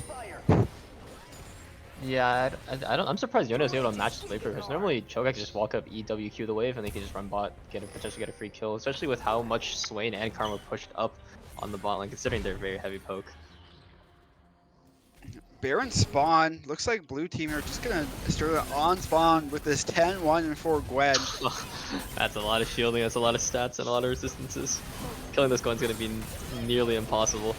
Yeah, I'm surprised Yone was able to match the flavor because normally Cho'Gath can just walk up EWQ the wave and they can just run bot, potentially get a free kill, especially with how much Swain and Karma pushed up on the bot lane considering their very heavy poke. Baron spawn, looks like blue team are just gonna start on spawn with this 10-1 and 4 Gwen. That's a lot of shielding, that's a lot of stats and a lot of resistances. Killing this Gwen's gonna be nearly impossible.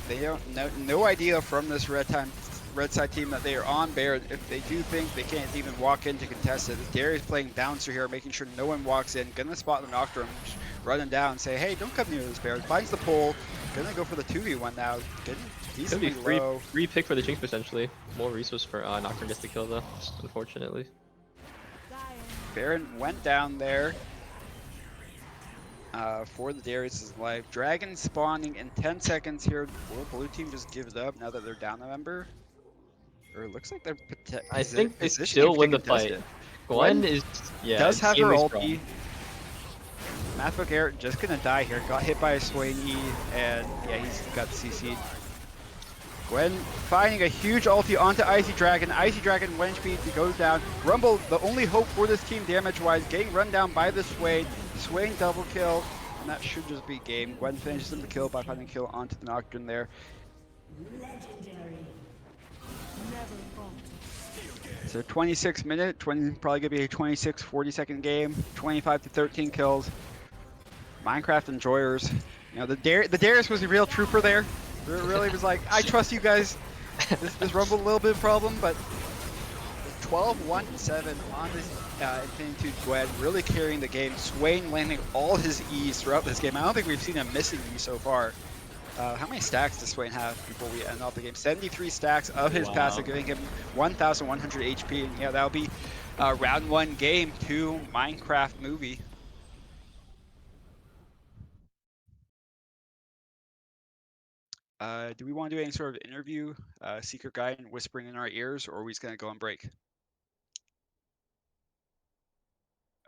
They don't no idea from this red side team that they are on Baron. If they do think they can't even walk in to contest it, Darius playing bouncer here, making sure no one walks in, gonna spot the Nocturne, just run him down, say, hey, don't come near this Baron. Finds the pole, gonna go for the 2v1 now, getting It's gonna be decently low. free pick for the Jinx potentially. More resource for Nocturne just to kill though, unfortunately. Baron went down there for the Darius' life. Dragon spawning in 10 seconds here. Will blue team just give it up now that they're down a member? Or it looks like they're I think they still win the fight. Gwen Gwen is does have her insanely ult strong. E. Mathbook Air just gonna die here. Got hit by a Swain E, and yeah, he's got CC'd. Gwen finding a huge ulti onto Icy Dragon. Icy Dragon, when speed, goes down. Rumble, the only hope for this team damage-wise, getting run down by the Swain. Swain double kill, and that should just be game. Gwen finishes him the kill by finding a kill onto the Nocturne there. So 26 minute, probably gonna be a 26, 40-second game. 25 to 13 kills. Minecraft enjoyers. You know, the Darius was a real trooper there. Really was like, I trust you guys. This Rumble a little bit of a problem, but 12-1-7 on this Infinity 2 Gwen, really carrying the game. Swain landing all his E's throughout this game. I don't think we've seen him missing E so far. How many stacks does Swain have before we end off the game? 73 stacks of his passive, giving him 1,100 HP. And yeah, that'll be round 1 game 2 Minecraft movie. Do we want to do any sort of interview, secret guide and whispering in our ears, or are we just going to go on break?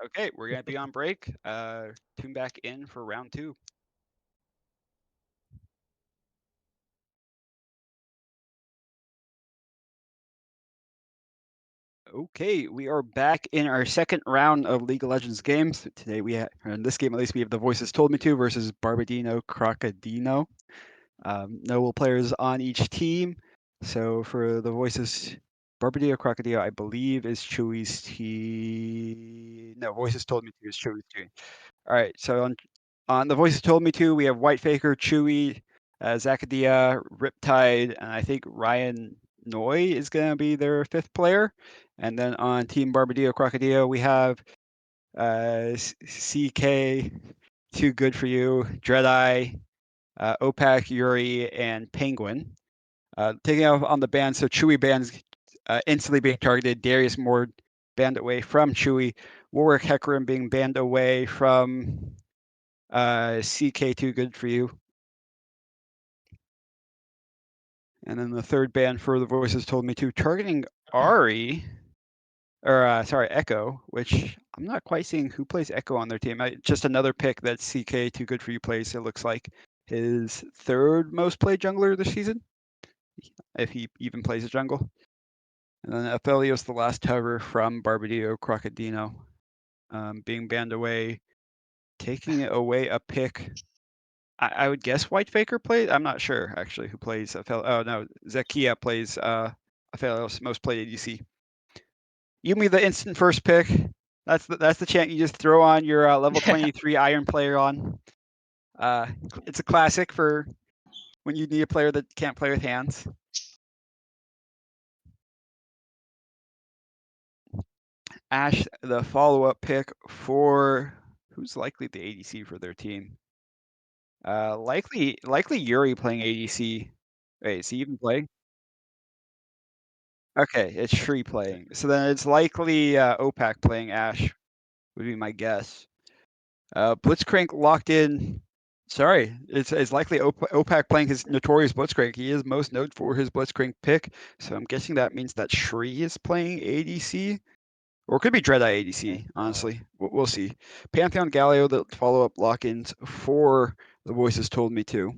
Okay, we're going to be on break. Tune back in for round 2. Okay, we are back in our second round of League of Legends games. Today we have, in this game at least, we have the Voices Told Me To versus Barbadino Crocodino. No players on each team. So for the Voices, Barbadino Crocodino, I believe, is Chewy's team. No, Voices Told Me To is Chewy's team. All right, so on the Voices Told Me To, we have White Faker, Chewy, Zakadia, Riptide, and I think Ryan Noy is going to be their 5th player. And then on Team Barbadillo Crocodillo, we have CK, Too Good For You, Dreadeye, Opak, Yuri, and Penguin. Taking off on the ban, so Chewy bans instantly being targeted. Darius Moore banned away from Chewy. Warwick Hecarim being banned away from CK, Too Good For You. And then the third ban for the Voices Told Me To, targeting Ari, or sorry, Echo, which I'm not quite seeing who plays Echo on their team. Just another pick that CK, Too Good For You plays. It looks like his 3rd most played jungler this season, if he even plays a jungle. And then Aphelios, the last hover from Barbadillo Crocodino, being banned away, taking away a pick. I would guess White Faker plays. I'm not sure actually who plays Aphelios. Oh no, Zakia plays Aphelios, most played ADC. Yumi, the instant first pick. That's the chant you just throw on your level 23 Iron player on. It's a classic for when you need a player that can't play with hands. Ash, the follow-up pick for who's likely the ADC for their team. Likely Yuri playing ADC. Wait, is he even playing? Okay, it's Shri playing. So then it's likely Opak playing Ash, would be my guess. Blitzcrank locked in. Sorry, it's likely Opak playing his notorious Blitzcrank. He is most known for his Blitzcrank pick, so I'm guessing that means that Shri is playing ADC. Or it could be Dreadeye ADC, honestly. We'll see. Pantheon Galio, the follow-up lock-ins for the Voices Told Me To.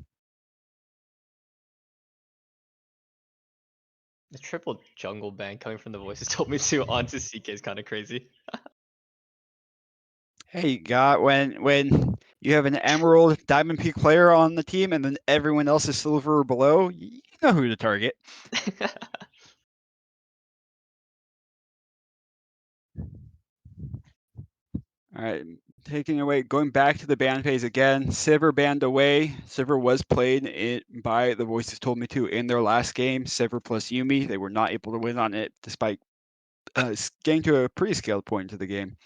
The triple jungle ban coming from the Voices Told Me To onto CK is kind of crazy. Hey, God, when you have an Emerald Diamond Peak player on the team and then everyone else is silver or below, you know who to target. All right, going back to the ban phase again. Sivir banned away. Sivir was played by the Voices Told Me To in their last game. Sivir plus Yumi. They were not able to win on it despite getting to a pretty scaled point into the game.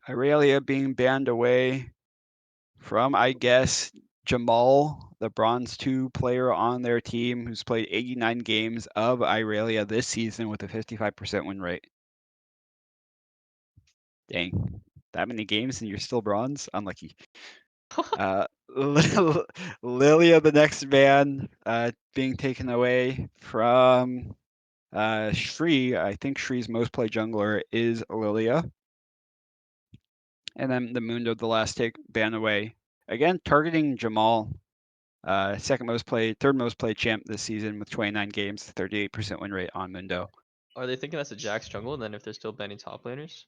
Irelia being banned away from, I guess, Jamal, the Bronze 2 player on their team who's played 89 games of Irelia this season with a 55% win rate. Dang, that many games and you're still bronze? Unlucky. Lilia, the next ban, being taken away from Shri, I think Shri's most played jungler is Lilia. And then the Mundo, the last take, ban away. Again, targeting Jamal. Third most played champ this season with 29 games, 38% win rate on Mundo. Are they thinking that's a Jax jungle then if they're still banning top laners?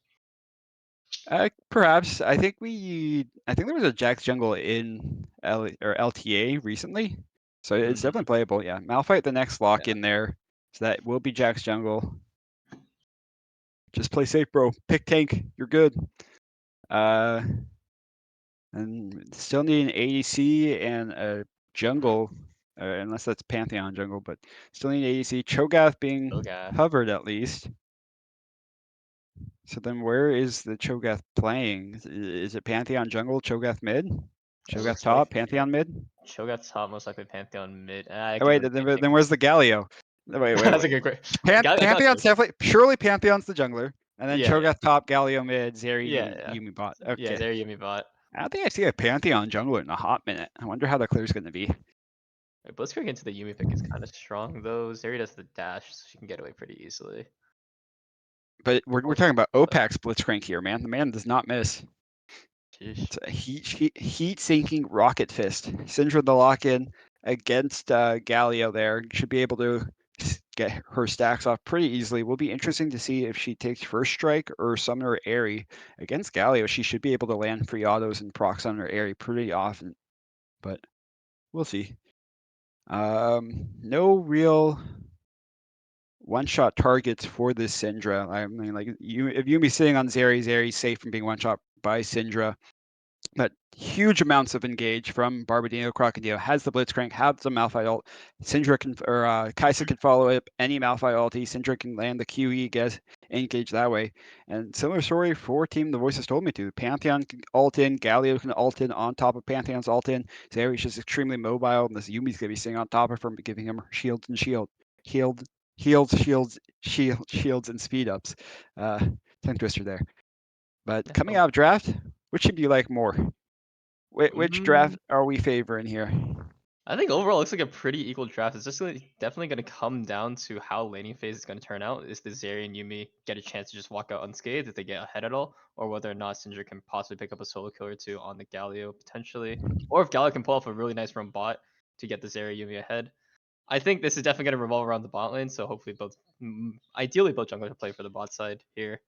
Perhaps. I think there was a Jax jungle in LTA recently, so it's definitely playable. Yeah, Malphite the next lock in there, so that will be Jax jungle. Just play safe, bro. Pick tank. You're good. And still need an ADC and a jungle, unless that's Pantheon jungle, but still need ADC. Cho'Gath being Cho'Gath. covered at least. So then where is the Cho'Gath playing? Is it Pantheon jungle, Cho'Gath mid? Cho'Gath looks top, like Pantheon mid? Cho'Gath top, most likely Pantheon mid. I Oh, can wait, really can't then where's the Galio? Wait. That's a good question. Galio's not Pantheon's there. definitely, surely Pantheon's the jungler. And then Yeah, Cho'Gath top, Galio mid, Zeri, yeah. Yuumi bot. Yeah, Okay. there Yumi bot. I don't think I see a Pantheon jungler in a hot minute. I wonder how the clear's going to be. Wait, Blitzcrank into the Yumi pick is kind of strong though. Zeri does the dash, so she can get away pretty easily. But we're talking about OPAC's Blitzcrank here, man. The man does not miss. Sheesh. It's a heat sinking rocket fist. Syndra the lock in against Galio there. Should be able to get her stacks off pretty easily. Will be interesting to see if she takes first strike or summoner Airy against Galio. She should be able to land free autos and proc summoner Airy pretty often, but we'll see. No real one-shot targets for this Syndra. I mean, like if Yumi's sitting on Zeri, Zeri's safe from being one-shot by Syndra. But huge amounts of engage from Barbadino. Crocodile has the Blitzcrank, has the Malphite ult. Syndra can, or Kai'Sa can follow up any Malphite ulti. Syndra can land the QE, get engage that way. And similar story for Team The Voices Told Me To. Pantheon can ult in, Galio can ult in on top of Pantheon's ult in. Zeri's just extremely mobile, and this Yumi's gonna be sitting on top of him, giving him shields and shields, and speed ups. Tongue twister there. But coming out of draft, which should you like more? Which draft are we favoring here? I think overall it looks like a pretty equal draft. It's just definitely going to come down to how laning phase is going to turn out. Is the Zeri and Yuumi get a chance to just walk out unscathed if they get ahead at all, or whether or not Syndra can possibly pick up a solo kill or two on the Galio potentially, or if Galio can pull off a really nice run bot to get the Zeri Yuumi ahead. I think this is definitely going to revolve around the bot lane, so hopefully ideally both junglers to play for the bot side here.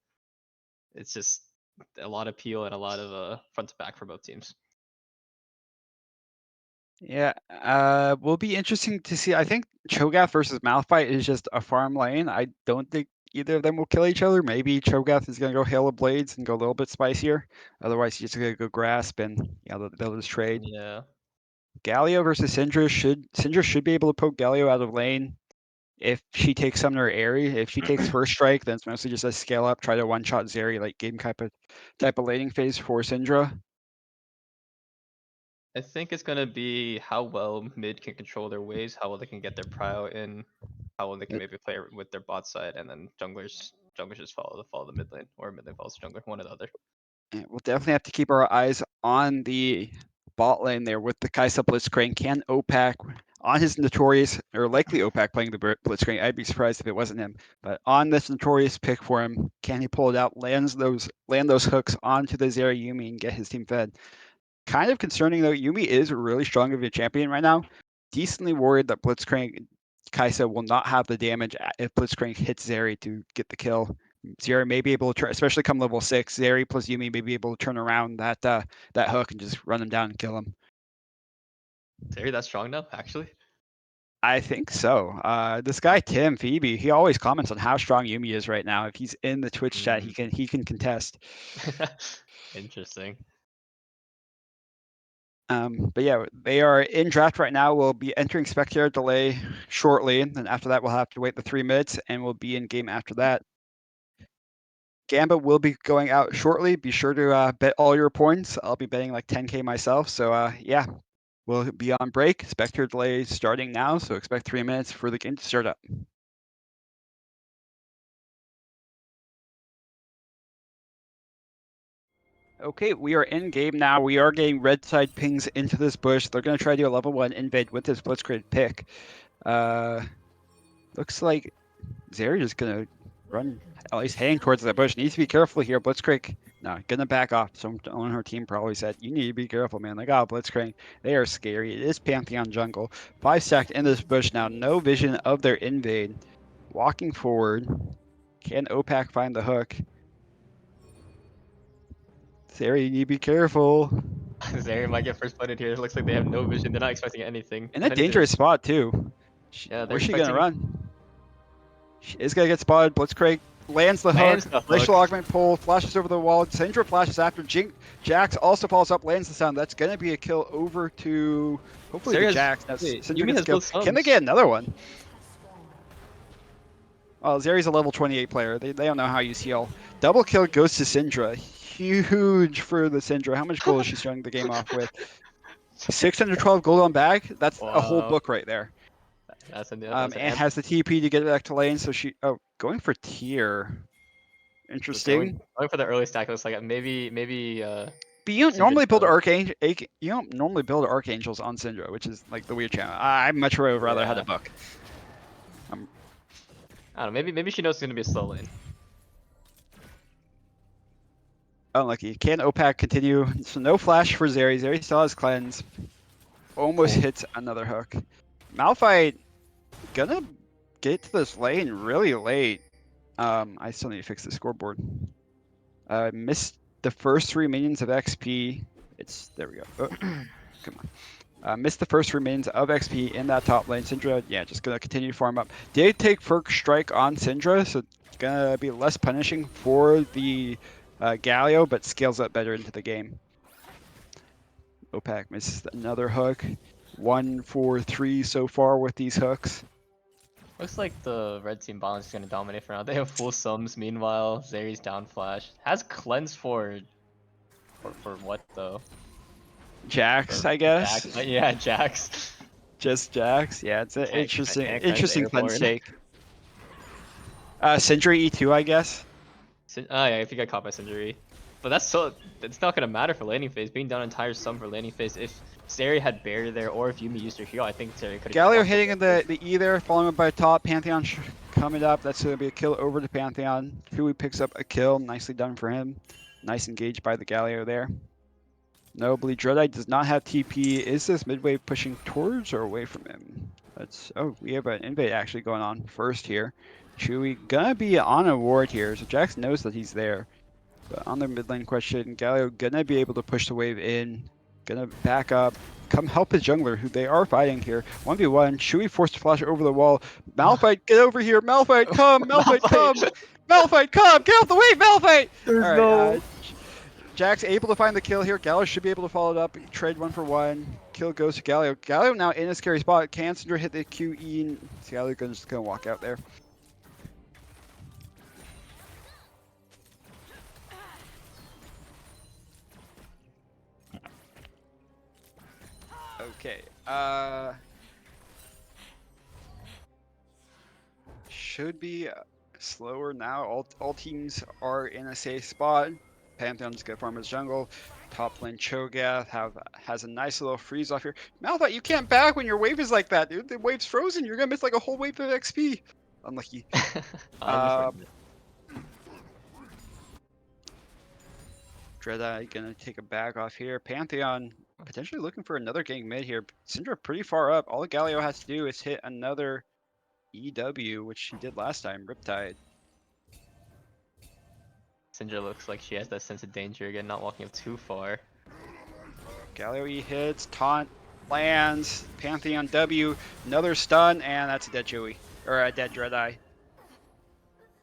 It's just a lot of peel and a lot of front to back for both teams. Yeah, will be interesting to see. I think Cho'Gath versus Malphite is just a farm lane. I don't think either of them will kill each other. Maybe Cho'Gath is going to go Hail of Blades and go a little bit spicier. Otherwise, he's just going to go Grasp and they'll just trade. Yeah. Galio versus Syndra should be able to poke Galio out of lane if she takes Summoner Airy. If she takes first strike, then it's mostly just a scale up, try to one shot Zeri, like game type of laning phase for Syndra. I think it's gonna be how well mid can control their waves, how well they can get their prio in, how well they can maybe play with their bot side, and then junglers just follow the mid lane, or mid lane follows the jungler, one or the other. Yeah, we'll definitely have to keep our eyes on the bot lane there with the Kai'Sa Blitzcrank. Can OPAC on his notorious, or likely OPAC playing the Blitzcrank? I'd be surprised if it wasn't him. But on this notorious pick for him, can he pull it out, land those hooks onto the Zeri Yuumi and get his team fed? Kind of concerning though, Yuumi is really strong of a champion right now. Decently worried that Blitzcrank Kai'Sa will not have the damage if Blitzcrank hits Zeri to get the kill. Zeri may be able to, especially come level 6, Zeri plus Yuumi may be able to turn around that hook and just run him down and kill him. Zeri that strong now, actually? I think so. This guy Tim Phoebe, he always comments on how strong Yuumi is right now. If he's in the Twitch chat, he can contest. Interesting. But yeah, they are in draft right now. We'll be entering spectator delay shortly, and after that, we'll have to wait the 3 minutes, and we'll be in game after that. Gamba will be going out shortly. Be sure to bet all your points. I'll be betting like 10K myself. So yeah, we'll be on break. Spectator delay starting now, so expect 3 minutes for the game to start up. Okay, we are in game now. We are getting red side pings into this bush. They're going to try to do a level 1 invade with this Blitzcrank pick. Looks like Zeri just gonna run, at least heading towards that bush. Needs to be careful here. Blitzcrank, no, gonna back off. Someone on her team probably said, you need to be careful, man. They got Blitzcrank. They are scary. It is Pantheon jungle. 5 stacked in this bush now. No vision of their invade. Walking forward. Can OPAC find the hook? Zeri, you need to be careful. Zeri might get first blooded here. It looks like they have no vision. They're not expecting anything. In If a anything, dangerous spot, too. yeah, they're Where's she gonna expecting. run? She is gonna get spotted. Blitzcrank lands the Lands hook. the hook. Glacial augment pull, flashes over the wall. Syndra flashes after. Jax also follows up, lands the sound. That's gonna be a kill over to hopefully Zeri to has- Jax. wait, Syndra Yumi gets has killed. both Can they subs. get another one? Oh, Zeri's a level 28 player. They don't know how you heal. Double kill goes to Syndra. Huge for the Syndra. How much gold is she starting the game off with? 612 gold on bag. That's a whole Wow. book right there. That's an And amp. has the TP to get back to lane. So she going for tier. Just Interesting. going for the early stack. Looks like maybe But you don't Syndra normally build does. Archangel. You don't normally build Archangels on Syndra, which is like the weird channel. I much would rather had a Yeah. book. I don't know. Maybe she knows it's gonna be a slow lane. Unlucky. Can OPAC continue? So no flash for Zeri. Zeri still has cleanse. Almost hits another hook. Malphite gonna get to this lane really late. I still need to fix the scoreboard. Missed the first 3 minions of XP. There we go. Oh, come on. Missed the first 3 minions of XP in that top lane. Syndra, yeah, just gonna continue to farm up. Did take first strike on Syndra, so it's gonna be less punishing for the Galio, but scales up better into the game. OPAC misses another hook. 1, 4, 3 so far with these hooks. Looks like the red team balance is gonna dominate for now. They have full sums. Meanwhile, Zeri's down flash. Has cleanse for what though? Jax, For I guess. Jax. Yeah, Jax. Just Jax. Yeah, it's an Can't interesting cleanse airborne. take. Sentry E2, I guess. Oh yeah, if you get caught by Sindri. But it's not gonna matter for laning phase. Being down entire sum for laning phase. If Zeri had barrier there, or if Yumi used her heal, I think Zeri could have. Galio hitting in the E there, following up by top. Pantheon coming up. That's gonna be a kill over to Pantheon. Fui picks up a kill. Nicely done for him. Nice engaged by the Galio there. No, Bleed Dreadite does not have TP. Is this midway pushing towards or away from him? We have an invade actually going on first here. Chewy gonna be on a ward here, so Jax knows that he's there. But on the mid lane question, Galio gonna be able to push the wave in. Gonna back up. Come help his jungler, who they are fighting here. 1v1. Chewy forced to flash over the wall. Malphite, get over here. Malphite, come. Malphite, come. Malphite, come. Get off the wave, Malphite. There's All right, no. Jax able to find the kill here. Galio should be able to follow it up. Trade 1 for 1. Kill goes to Galio. Galio now in a scary spot. Can Syndra hit the QE? Galio just gonna walk out there. Okay. Should be slower now. All teams are in a safe spot. Pantheon's gonna farm his jungle. Top lane Cho'Gath has a nice little freeze off here. Malphite, you can't back when your wave is like that, dude. The wave's frozen. You're gonna miss like a whole wave of XP. Unlucky. Dreadeye gonna take a back off here. Pantheon potentially looking for another gank mid here. Syndra pretty far up. All Galio has to do is hit another EW, which she did last time, Riptide. Syndra looks like she has that sense of danger again, not walking up too far. Galio E hits, taunt, lands, Pantheon W, another stun, and that's a dead Chewy. Or a dead Dreadeye.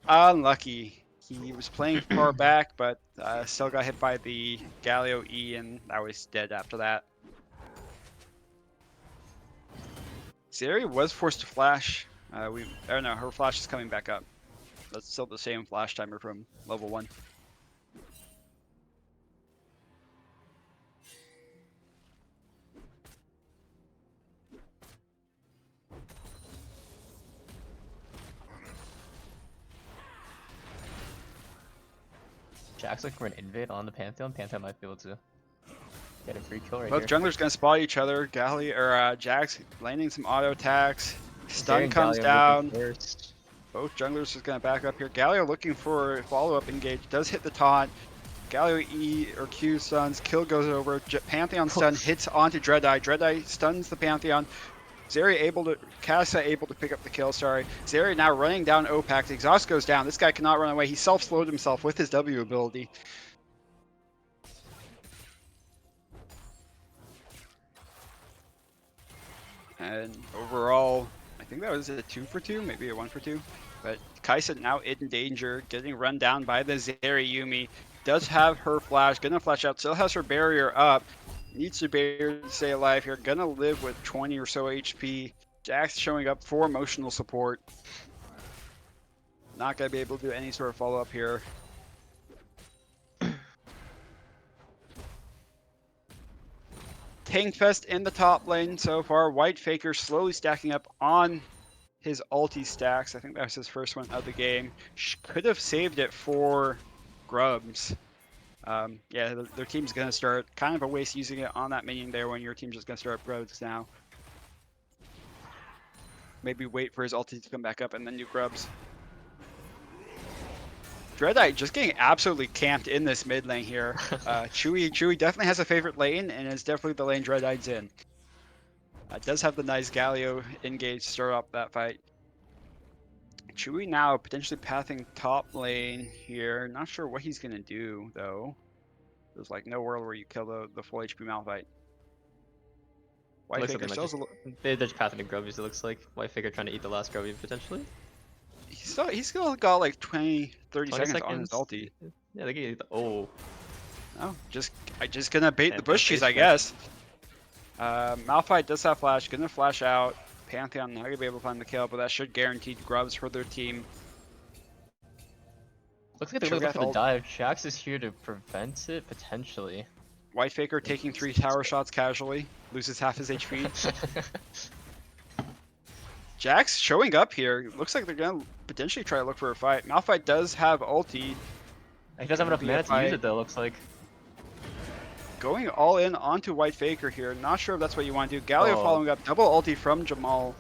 Unlucky. He was playing far back, but still got hit by the Galio E, and that was dead after that. Zeri was forced to flash. Her flash is coming back up. That's still the same flash timer from level 1. Jack's looking for an invade on the Pantheon. Pantheon might be able to get a free kill right Both here. junglers gonna spot each other. Jax landing some auto attacks. Zeri Stun and comes Galio down. moving first. Both junglers just gonna back up here. Galio looking for follow-up engage. Does hit the taunt. Galio E or Q stuns. Kill goes over. Pantheon stun hits onto Dreadeye. Dreadeye stuns the Pantheon. Kasa able to pick up the kill, sorry. Zeri now running down OPAC. Exhaust goes down. This guy cannot run away. He self-slowed himself with his W ability. And overall, I think that was a 2 for 2, maybe a 1 for 2. But Kaisa now in danger, getting run down by the Zeri Yumi. Does have her flash, gonna flash out, still has her barrier up. Needs to barrier to stay alive here. Gonna live with 20 or so HP. Jax showing up for emotional support. Not gonna be able to do any sort of follow-up here. Tankfest in the top lane so far. White Faker slowly stacking up on his ulti stacks. I think that was his first one of the game. Could have saved it for Grubs. Yeah, their team's going to start. Kind of a waste using it on that minion there when your team's just going to start up Grubs now. Maybe wait for his ulti to come back up and then do Grubs. Dreadeye just getting absolutely camped in this mid lane here. Chewy definitely has a favorite lane, and it's definitely the lane Dreadeye's in. Does have the nice Galio engage to start off that fight. Chewy now potentially pathing top lane here. Not sure what he's going to do, though. There's like no world where you kill the full HP Malphite. White Faker still they're just pathing to Grubbies, it looks like. White Faker trying to eat the last Grubby, potentially. He's still got like 20, 30 seconds on his ulti. Yeah, they get oh. Oh, just gonna bait the bushies, I guess. Malphite does have flash, gonna flash out. Pantheon not gonna be able to find the kill, but that should guarantee Grubs for their team. Looks like they're looking for the dive. Jax is here to prevent it, potentially. White Faker taking 3 tower shots casually, loses half his HP. Jax showing up here. Looks like they're gonna potentially try to look for a fight. Malphite does have ulti. He doesn't have enough mana to use it though, looks like. Going all in onto White Faker here. Not sure if that's what you want to do. Galio following up. Double ulti from Jamal.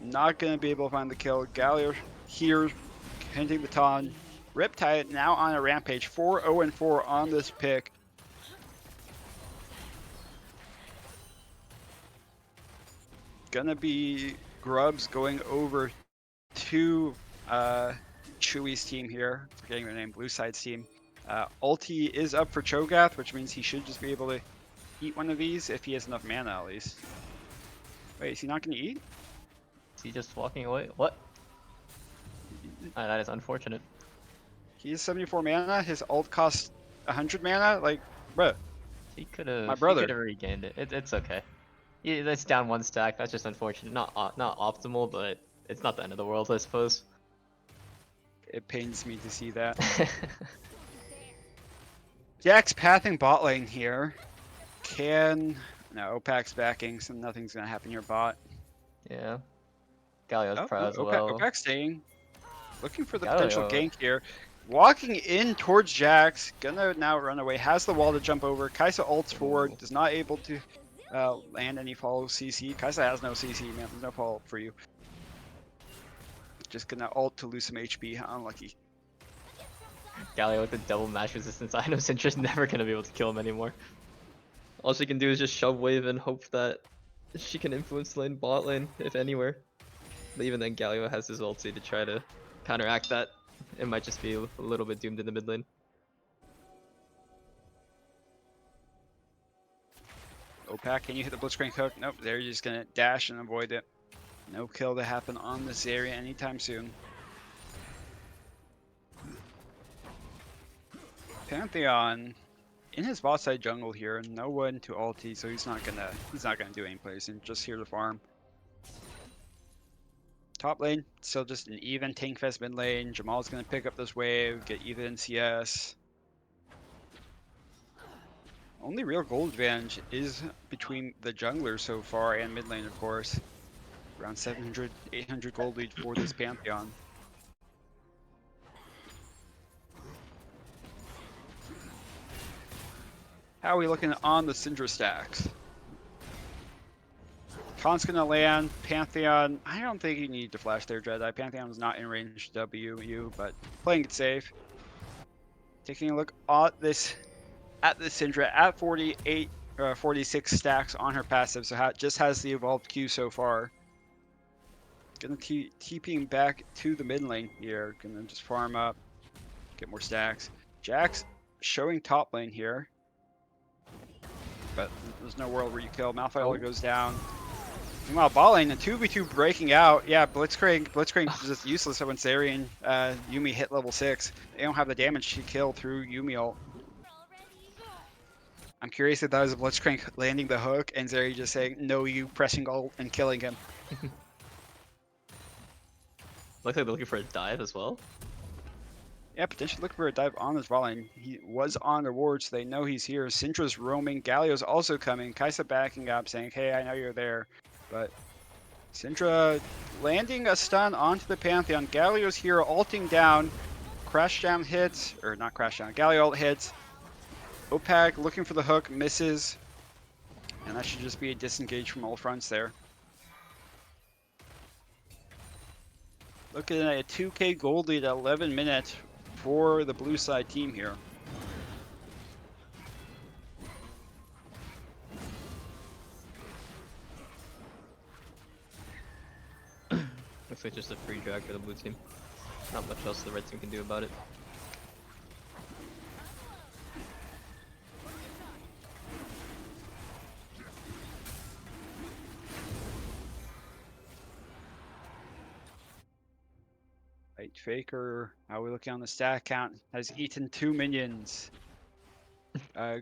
Not going to be able to find the kill. Galio here hinting the taunt. Riptide now on a rampage. 4-0-4 on this pick. Gonna be Grubs going over to Chewy's team here. Forgetting their name. Blue Side's team. Ulti is up for Cho'Gath, which means he should just be able to eat one of these if he has enough mana at least. Wait, is he not going to eat? Is he just walking away? What? That is unfortunate. He has 74 mana. His ult costs 100 mana. Like, bruh. He could have. My brother. He could have regained it. It's okay. Yeah, that's down 1 stack. That's just unfortunate. Not optimal, but it's not the end of the world, I suppose. It pains me to see that. Jax pathing bot lane here. No, OPAC's backing, so nothing's gonna happen here bot. Yeah. Galio's pro as well. OPAC staying. Looking for the potential gank here. Walking in towards Jax. Gonna now run away. Has the wall to jump over. Kaisa ults forward. Does not able to land any follow CC. Kaisa has no CC, man. There's no follow for you. Just gonna ult to lose some HP. Unlucky. Galio with the double mash resistance. I know Sintra's never gonna be able to kill him anymore. All she can do is just shove wave and hope that she can influence lane bot lane, if anywhere. But even then, Galio has his ulti to try to counteract that. It might just be a little bit doomed in the mid lane. OPAC, can you hit the blitzcrank hook? Nope, they're just gonna dash and avoid it. No kill to happen on this area anytime soon. Pantheon in his bot side jungle here, no one to ulti, so he's not gonna do any plays and just here to farm. Top lane, still just an even tankfest mid lane. Jamal's gonna pick up this wave, get even CS. Only real gold advantage is between the junglers so far and mid lane, of course. Around 700, 800 gold lead for this Pantheon. How are we looking on the Syndra stacks? Taunt's gonna land. Pantheon, I don't think you need to flash there, Dreadeye. Pantheon's not in range to W you, but playing it safe. Taking a look at this Syndra at 46 stacks on her passive, so just has the evolved Q so far. Gonna TPing back to the mid lane here. Gonna just farm up, get more stacks. Jax showing top lane here, but there's no world where you kill. Malphite goes down. Meanwhile, bot lane, the 2v2 breaking out. Yeah, Blitzcrank is just useless when Zeri and Yuumi hit level 6. They don't have the damage to kill through Yuumi ult. I'm curious if that was a Blitzcrank landing the hook and Zeri just saying, no, you pressing ult and killing him. Looks like they're looking for a dive as well. Yeah, potentially looking for a dive on this bot lane. He was on the ward, so they know he's here. Syndra's roaming. Galio's also coming. Kaisa backing up, saying, hey, I know you're there. But Syndra landing a stun onto the Pantheon. Galio's here, ulting down. Crash down hits, or not crash down, Galio ult hits. Opag looking for the hook, misses. And that should just be a disengage from all fronts there. Looking at a 2k gold lead at 11 minutes for the blue side team here. Looks like just a free drag for the blue team. Not much else the red team can do about it. Right, Faker, how are we looking on the stat count? Has eaten 2 minions.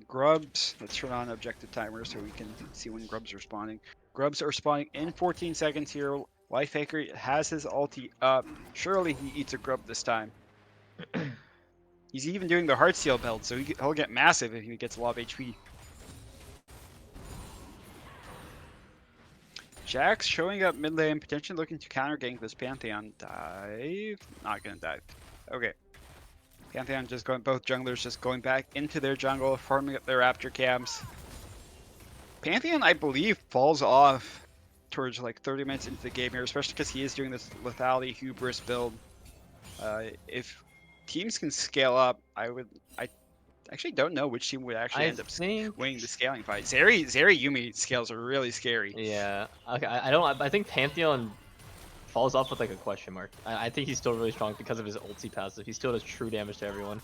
Grubs, let's turn on objective timer so we can see when grubs are spawning. Grubs are spawning in 14 seconds here. White Faker has his ulti up. Surely he eats a grub this time. He's even doing the Heartsteel build, so he'll get massive if he gets a lot of HP. Jax showing up mid lane, potentially looking to counter gank this Pantheon. Dive? Not gonna dive. Okay. Pantheon just going, both junglers just going back into their jungle, farming up their Raptor camps. Pantheon, I believe, falls off towards like 30 minutes into the game here, especially because he is doing this lethality hubris build. If teams can scale up, I actually don't know which team would actually end up winning the scaling fight. Zeri Yuumi scales are really scary. Yeah. Okay. I think Pantheon falls off with like a question mark. I think he's still really strong because of his ulti passive. He still does true damage to everyone.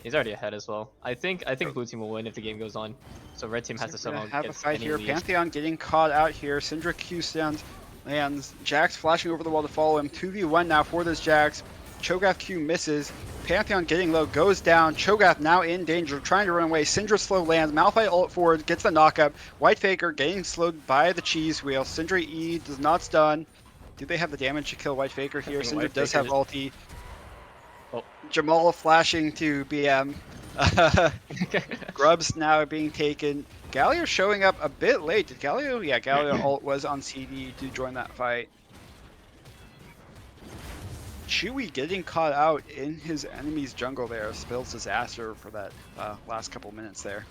He's already ahead as well. I think blue team will win if the game goes on. So red team has to somehow have get a fight any here. lead. Pantheon getting caught out here. Syndra Q stands, lands. Jax flashing over the wall to follow him. 2v1 now for this Jax. Cho'Gath Q misses. Pantheon getting low, goes down. Cho'Gath now in danger, trying to run away. Syndra slow lands. Malphite ult forward, gets the knockup. White Faker getting slowed by the cheese wheel. Syndra E does not stun. Do they have the damage to kill White Faker here? Syndra does have ulti. Oh. Jamal flashing to BM. Grubs now being taken. Galio showing up a bit late. Did Galio? Yeah, Galio ult was on CD to join that fight. Chewy getting caught out in his enemy's jungle there. Spills disaster for that last couple minutes there.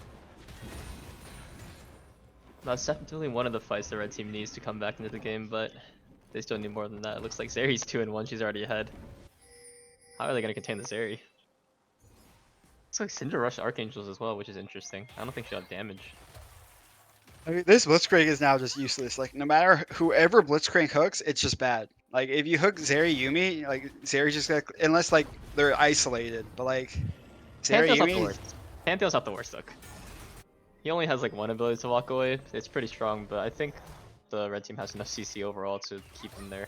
That's definitely one of the fights the red team needs to come back into the game, but they still need more than that. It looks like Zeri's 2-1, she's already ahead. How are they going to contain the Zeri? Looks like Syndra rushed Archangels as well, which is interesting. I don't think she'll have damage. I mean, this Blitzcrank is now just useless. Like, no matter whoever Blitzcrank hooks, it's just bad. Like, if you hook Zeri Yuumi, like, Zeri just got, unless, like, they're isolated. But, like, Zeri Pantheon's not the Yuumi... worst. Pantheon's not the worst hook. He only has, like, one ability to walk away. It's pretty strong, but I think the red team has enough CC overall to keep him there.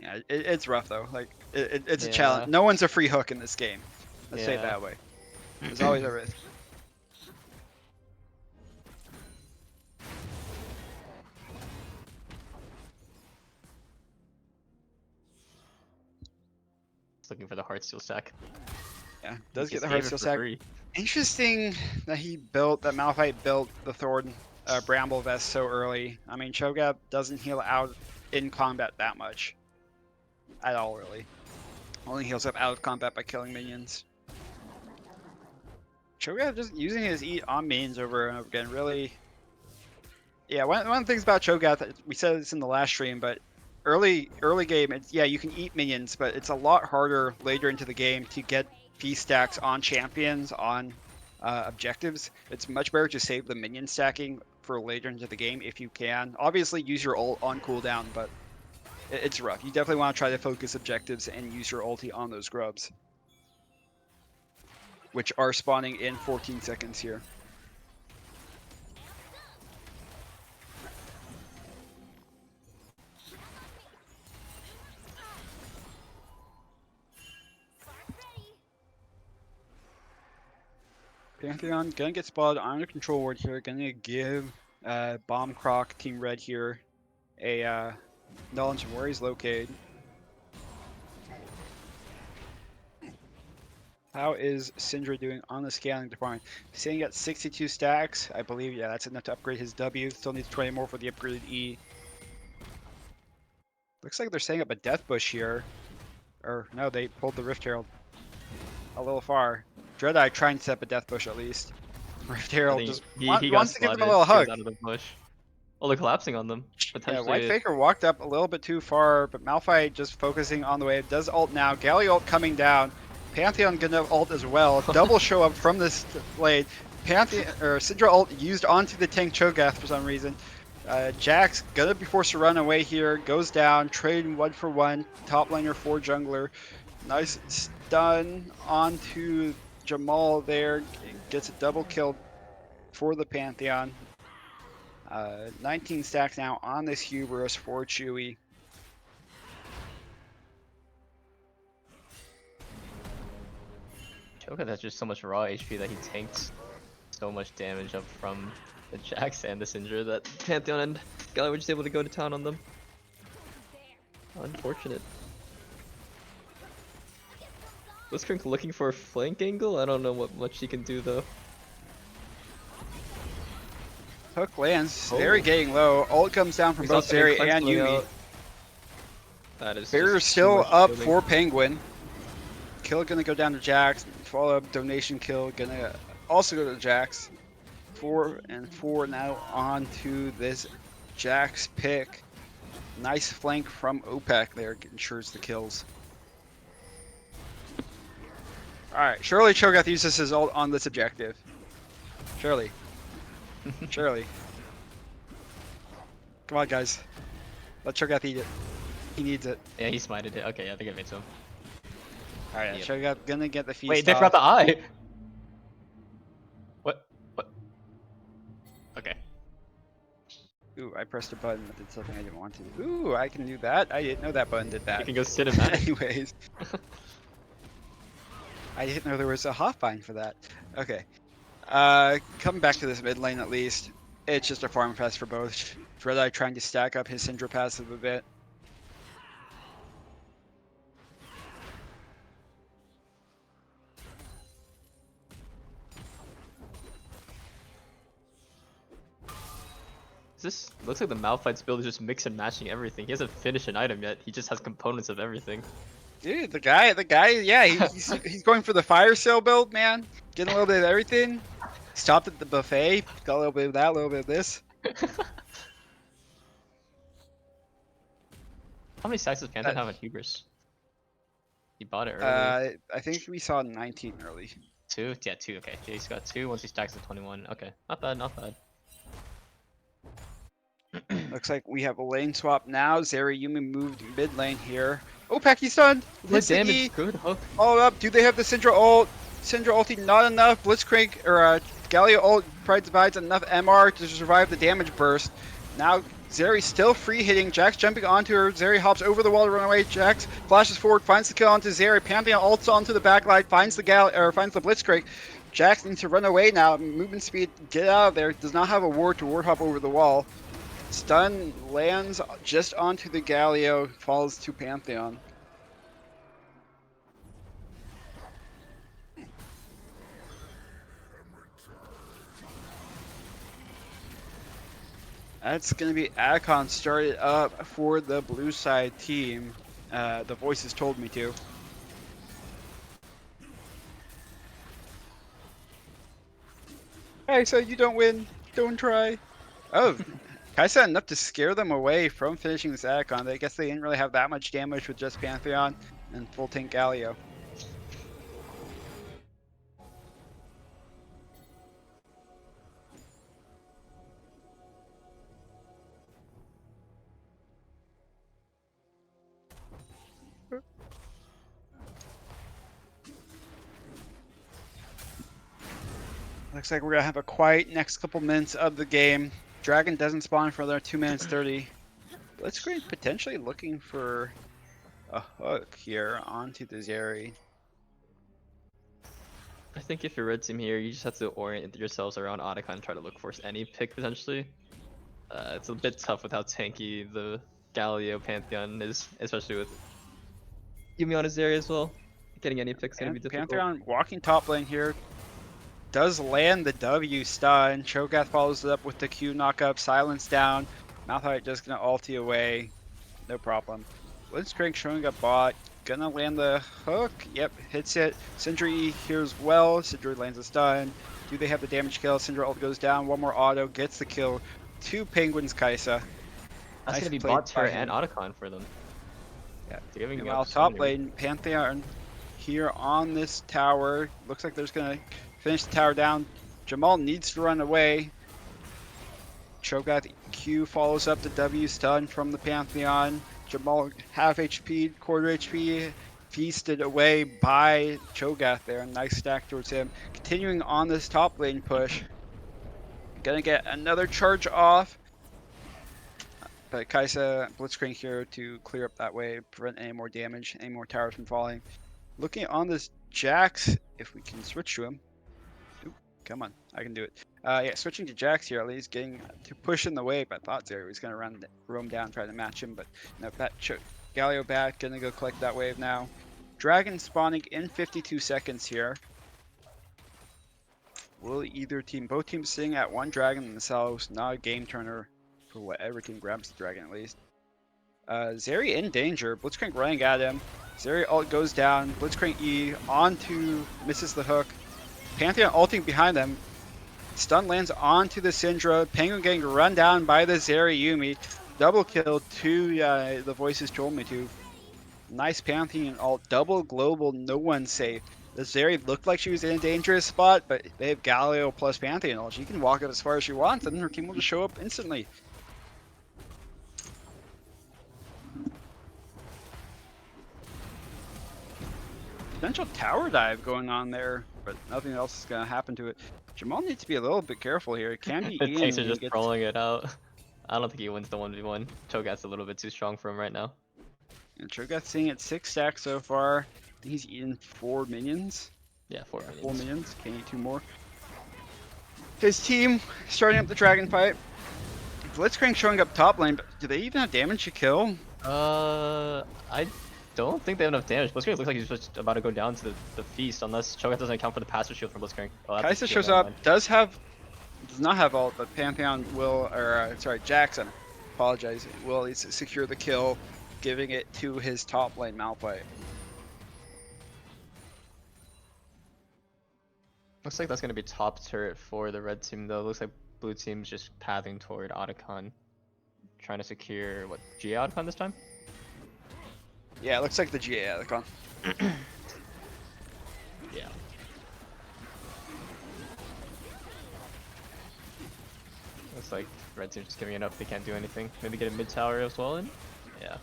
Yeah, it's rough, though. Like, it's a challenge. No one's a free hook in this game. Let's say it that way. There's always a risk. Looking for the Heartsteel stack. Yeah, does get the Heartsteel stack. Interesting that Malphite built the Thorn Bramble Vest so early. I mean, Cho'Gath doesn't heal out in combat that much. At all, really. Only heals up out of combat by killing minions. Cho'Gath just using his eat on minions over and over again. Really, Yeah, one of the things about Cho'Gath, we said this in the last stream, but early game, yeah, you can eat minions, but it's a lot harder later into the game to get feast stacks on champions, on objectives. It's much better to save the minion stacking for later into the game if you can. Obviously, use your ult on cooldown, but it's rough. You definitely want to try to focus objectives and use your ulti on those grubs, which are spawning in 14 seconds here. Pantheon gonna get spotted on the control ward here. Gonna give Bomb Croc Team Red here a knowledge of where he's located. How is Syndra doing on the scaling department? Sitting at 62 stacks, I believe. Yeah, that's enough to upgrade his W. Still needs 20 more for the upgraded E. Looks like they're setting up a death bush here. Or no, they pulled the Rift Herald a little far. Dreadeye trying to set up a death bush at least. Rift Herald just he wants got to give them a spotted. little He was hug. out of the bush. Oh, they're collapsing on them. Yeah, Potentially. White Faker walked up a little bit too far, but Malphite just focusing on the wave. Does ult now. Galley ult coming down. Pantheon gonna ult as well. Double show up from this blade. Pantheon or Syndra ult used onto the tank Cho'Gath for some reason. Jax gonna be forced to run away here. Goes down. Trading 1-for-1. Top laner for jungler. Nice stun onto Jamal there. Gets a double kill for the Pantheon. 19 stacks now on this Hubris for Chewy. Cho'Gath has just so much raw HP that he tanked so much damage up from the Jax and the Syndra that Pantheon and Galley were just able to go to town on them. Unfortunate. Blitzcrank looking for a flank angle? I don't know what much he can do though. Hook lands. Zeri getting low. Ult comes down from both Zeri and Yuumi. That is Barrier just still too much up shielding. for Penguin. Kill gonna go down to Jax. Follow up donation kill gonna also go to Jax. 4 and 4 now on to this Jax pick. Nice flank from OPEC there, ensures the kills. Alright, surely Cho'Gath uses his ult on this objective. Surely. Surely. Come on, guys. Let Cho'Gath eat it. He needs it. Yeah, he smited it. Okay, I think I made some. Alright, Yep. Cho'Gath gonna get the feast. Wait, they forgot the eye! What? What? Okay. Ooh, I pressed a button that did something I didn't want to. Ooh, I can do that. I didn't know that button did that. You can go cinematic. Anyways. I didn't know there was a hotbind for that. Okay. Coming back to this mid lane at least. It's just a farm fest for both. Dreadeye trying to stack up his Syndra passive a bit. This looks like the Malphite's build is just mix and matching everything. He hasn't finished an item yet. He just has components of everything. Dude, the guy, yeah, he's going for the fire sale build, man. Getting a little bit of everything. Stopped at the buffet, got a little bit of that, a little bit of this. How many stacks does Pantheon have on Hubris? He bought it early. I think we saw 19 early. 2? Yeah, 2. Okay, Jace got 2 once he stacks to 21. Okay, not bad, not bad. Looks like we have a lane swap now. Zeri Yuumi moved mid lane here. Oh, Packy's stunned. Good damage, good hook. All up. Do they have the Syndra ult? Syndra ulti not enough. Blitzcrank or Gallia ult provides enough MR to survive the damage burst. Now Zeri still free hitting. Jax jumping onto her. Zeri hops over the wall to run away. Jax flashes forward, finds the kill onto Zeri. Pantheon ults onto the backline, finds the finds the Blitzcrank. Jax needs to run away now. Movement speed, get out of there. Does not have a ward to ward hop over the wall. Stun lands just onto the Galio, falls to Pantheon. That's going to be Akon started up for the blue side team. The voices told me to. Hey, so you don't win, don't try. Oh, Kaisa enough to scare them away from finishing this Adicon. I guess they didn't really have that much damage with just Pantheon and full tank Galio. Looks like we're gonna have a quiet next couple minutes of the game. Dragon doesn't spawn for another 2 minutes 30. Blitzcrank potentially looking for a hook here onto the Zeri. I think if you're red team here, you just have to orient yourselves around Otacon and try to look for any pick potentially. It's a bit tough with how tanky the Galio Pantheon is, especially with Yumi on his area as well. Getting any picks gonna be difficult. Pantheon walking top lane here. Does land the W stun. Cho'Gath follows it up with the Q knockup, silence down. Malphite just gonna ulti away. No problem. Blitzcrank showing up bot. Gonna land the hook. Yep, hits it. Sindri here as well. Sindri lands a stun. Do they have the damage kill? Sindri ult goes down. One more auto. Gets the kill. 2 Penguins Kaisa. That's Nice gonna be played bot turret by and him. Otacon for them. Yeah. They're giving Meanwhile, up so top many- lane, Pantheon here on this tower. Looks like there's gonna finish the tower down. Jamal needs to run away. Cho'Gath Q follows up the W stun from the Pantheon. Jamal half HP, quarter HP, feasted away by Cho'Gath there. Nice stack towards him. Continuing on this top lane push. Gonna get another charge off. But Kaisa Blitzcrank here to clear up that way, prevent any more damage, any more towers from falling. Looking on this Jax, if we can switch to him. Oop, come on, I can do it. Yeah, switching to Jax here, at least getting to push in the way, but I thought Zeri was going to roam down, try to match him, but no, Galio back, gonna go collect that wave now. Dragon spawning in 52 seconds here. Will either team, both teams sitting at 1 dragon themselves, not a game turner for whatever team grabs the dragon at least. Zeri in danger, Blitzcrank running at him. Zeri ult goes down, Blitzcrank E onto, misses the hook. Pantheon ulting behind them. Stun lands onto the Syndra. Penguin getting run down by the Zeri Yumi. Double kill to the voices told me to. Nice Pantheon ult. Double global, no one safe. The Zeri looked like she was in a dangerous spot, but they have Galio plus Pantheon ult. She can walk up as far as she wants, and her team will just show up instantly. Potential tower dive going on there, but nothing else is going to happen to it. Jamal needs to be a little bit careful here. It can be The Ian tanks are when he just gets... trolling it out. I don't think he wins the 1v1. Cho'Gath's a little bit too strong for him right now. And Cho'Gath's sitting at 6 stacks so far. I think he's eaten 4 minions. Yeah, 4 4 minions. minions. Can't eat 2 more. His team starting up the dragon fight. Blitzcrank showing up top lane, but do they even have damage to kill? I don't think they have enough damage. Blitzcrank looks like he's just about to go down to the feast, unless Cho'Gath doesn't account for the passive shield from Blitzcrank. Oh, that's a Kaisa shield, shows never up, mind. does not have ult, but Pantheon will, or sorry, Jackson, apologize, will at least secure the kill, giving it to his top lane Malphite. Looks like that's gonna be top turret for the red team though. Looks like blue team's just pathing toward Otacon. Trying to secure, what, GA Otacon this time? Yeah, it looks like the GA icon. Yeah. Looks like red team's just giving it up, they can't do anything. Maybe get a mid tower as well in? Yeah.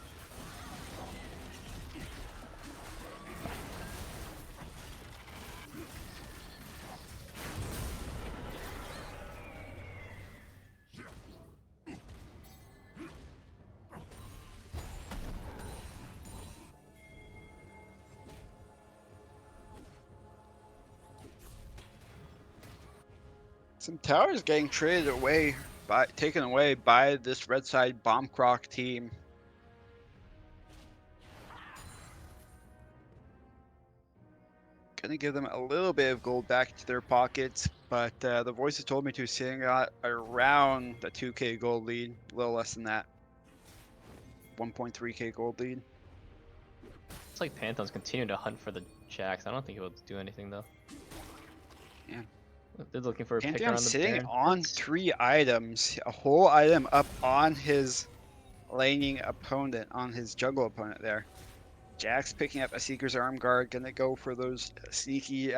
Some towers getting taken away by this red side bomb croc team. Gonna give them a little bit of gold back to their pockets, but the voices told me to sitting at around the 2k gold lead, a little less than that. 1.3k gold lead. It's like Pantheon's continuing to hunt for the Jax. I don't think he'll do anything though. They're looking for a pick Pantheon around the sitting Baron. on 3 items, a whole item up on his laning opponent, on his jungle opponent there. Jack's picking up a Seeker's Arm Guard, gonna go for those sneaky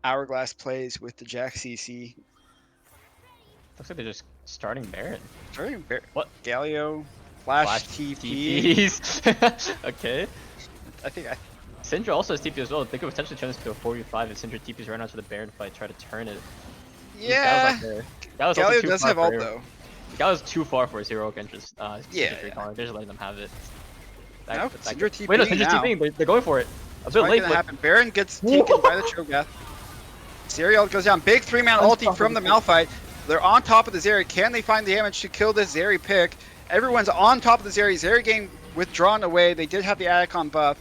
hourglass plays with the Jack CC. Looks like they're just starting Baron. Starting What? Galio, Flash TP. TPs. Okay. I think Syndra also has TP as well. They could potentially turn this into a 4v5 if Syndra TPs right onto the Baron fight, try to turn it. yeah. That was also Galio too does far have for ult hero. though. That was too far for his heroic interest. Yeah. They're just letting them have it. Now Syndra TPing Wait, no, Syndra's now. TPing. They're going for it. A bit What's late, gonna but happen? Baron gets taken by the Cho'Gath. Zeri goes down. Big 3-man ulti from the Malphite. They're on top of the Zeri. Can they find the damage to kill this Zeri pick? Everyone's on top of the Zeri. Zeri getting withdrawn away. They did have the Adicon buff.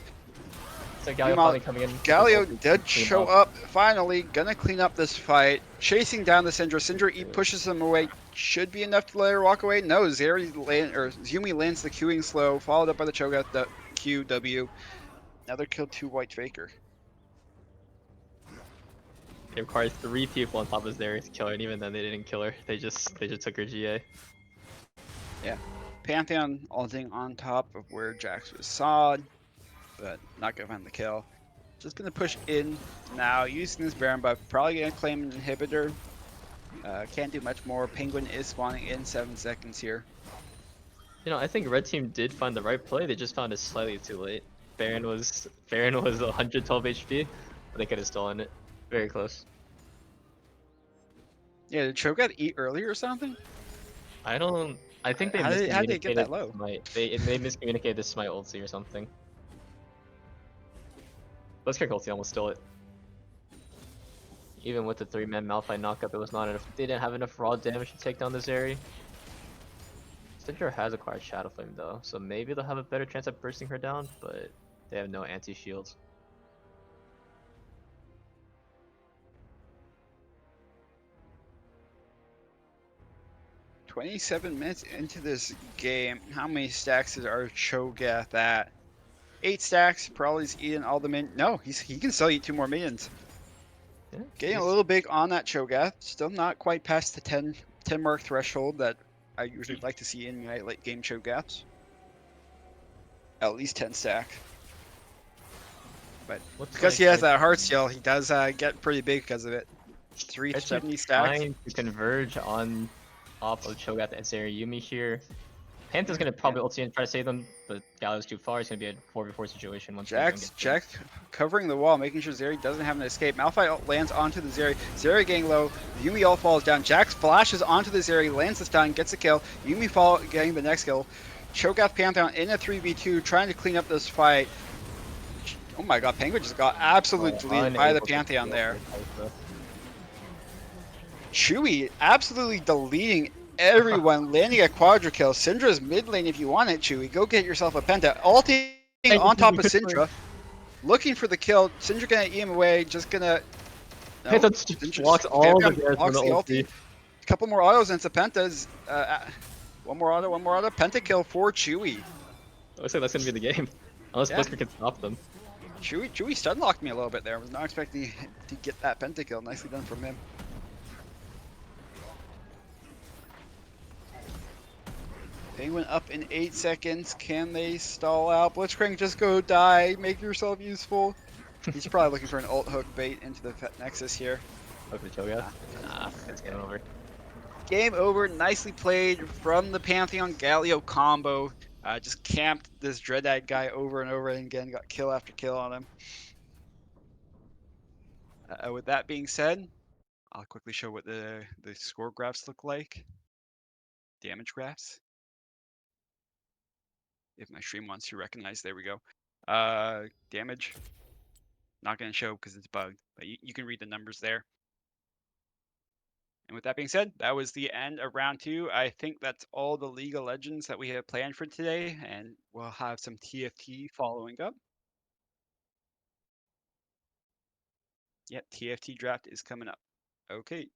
so Galio finally coming in. Galio did show up finally. Gonna clean up this fight. Chasing down the Syndra. Syndra pushes them away. Should be enough to let her walk away. No, Yumi lands the queuing slow. Followed up by the Cho'Gath QW. Another kill, 2 White Faker. It requires 3 people on top of Zeri to kill her, and even then they didn't kill her. They just took her GA. Yeah. Pantheon ulting on top of where Jax was sawed, but not gonna find the kill. Just gonna push in now, using this Baron buff. Probably gonna claim an inhibitor. Can't do much more. Penguin is spawning in 7 seconds here. You know, I think Red Team did find the right play. They just found it slightly too late. Baron was 112 HP, but they could have stolen it. Very close. Yeah, did Cho'Gath eat earlier or something? I think they How did miscommunicated they get that low? the smite. They miscommunicated the smite ulti or something. Let's kick ulti almost stole it. Even with the 3-man Malphite knockup, it was not enough. They didn't have enough raw damage to take down this Zeri. Syndra has acquired Shadow Flame though, so maybe they'll have a better chance at bursting her down, but they have no anti-shields. 27 minutes into this game, how many stacks is our Cho'Gath at? 8 stacks, probably he's eating all the minions. No, he can still eat 2 more minions. Yeah, Getting a little big on that Cho'Gath, still not quite past the 10 mark threshold that I usually like to see in my late game Cho'Gaths. At least 10 stack. But because he has that Heartsteel, he does get pretty big because of it. 370 stacks. Trying to converge on top of Cho'Gath and Zeri Yumi here. Pantheon's gonna probably ulti and try to save them, but Galio's too far. It's gonna be a 4v4 situation once Jax covering the wall, making sure Zeri doesn't have an escape. Malphite lands onto the Zeri. Zeri getting low. Yumi ult falls down. Jax flashes onto the Zeri, lands the stun, gets a kill. Yumi getting the next kill. Cho'Gath Pantheon in a 3v2, trying to clean up this fight. Oh my god, Penguin just got absolutely deleted by the Pantheon there. Chewy absolutely deleting everyone, landing a quadra kill. Syndra's mid lane if you want it, Chewy. Go get yourself a penta. Ulting on top of Syndra. Looking for the kill. Syndra gonna eat him away. Just gonna. No. Penta blocks all the guys from the ulti. Couple more autos and it's a pentas. One more auto. Penta kill for Chewy. I would say that's gonna be the game. Unless Blisker can stop them. Chewy stun locked me a little bit there. I was not expecting to get that penta kill. Nicely done from him. Penguin up in 8 seconds. Can they stall out? Blitzcrank, just go die. Make yourself useful. He's probably looking for an ult hook bait into the Nexus here. Look at the Cho'Gath. Nah, it's game over. Game over. Nicely played from the Pantheon Galio combo. Just camped this Dreadite guy over and over again. Got kill after kill on him. With that being said, I'll quickly show what the score graphs look like. Damage graphs. If my stream wants to recognize, there we go. Damage. Not going to show because it's bugged, but you can read the numbers there. And with that being said, that was the end of round 2. I think that's all the League of Legends that we have planned for today, and we'll have some TFT following up. Yep, TFT draft is coming up. Okay.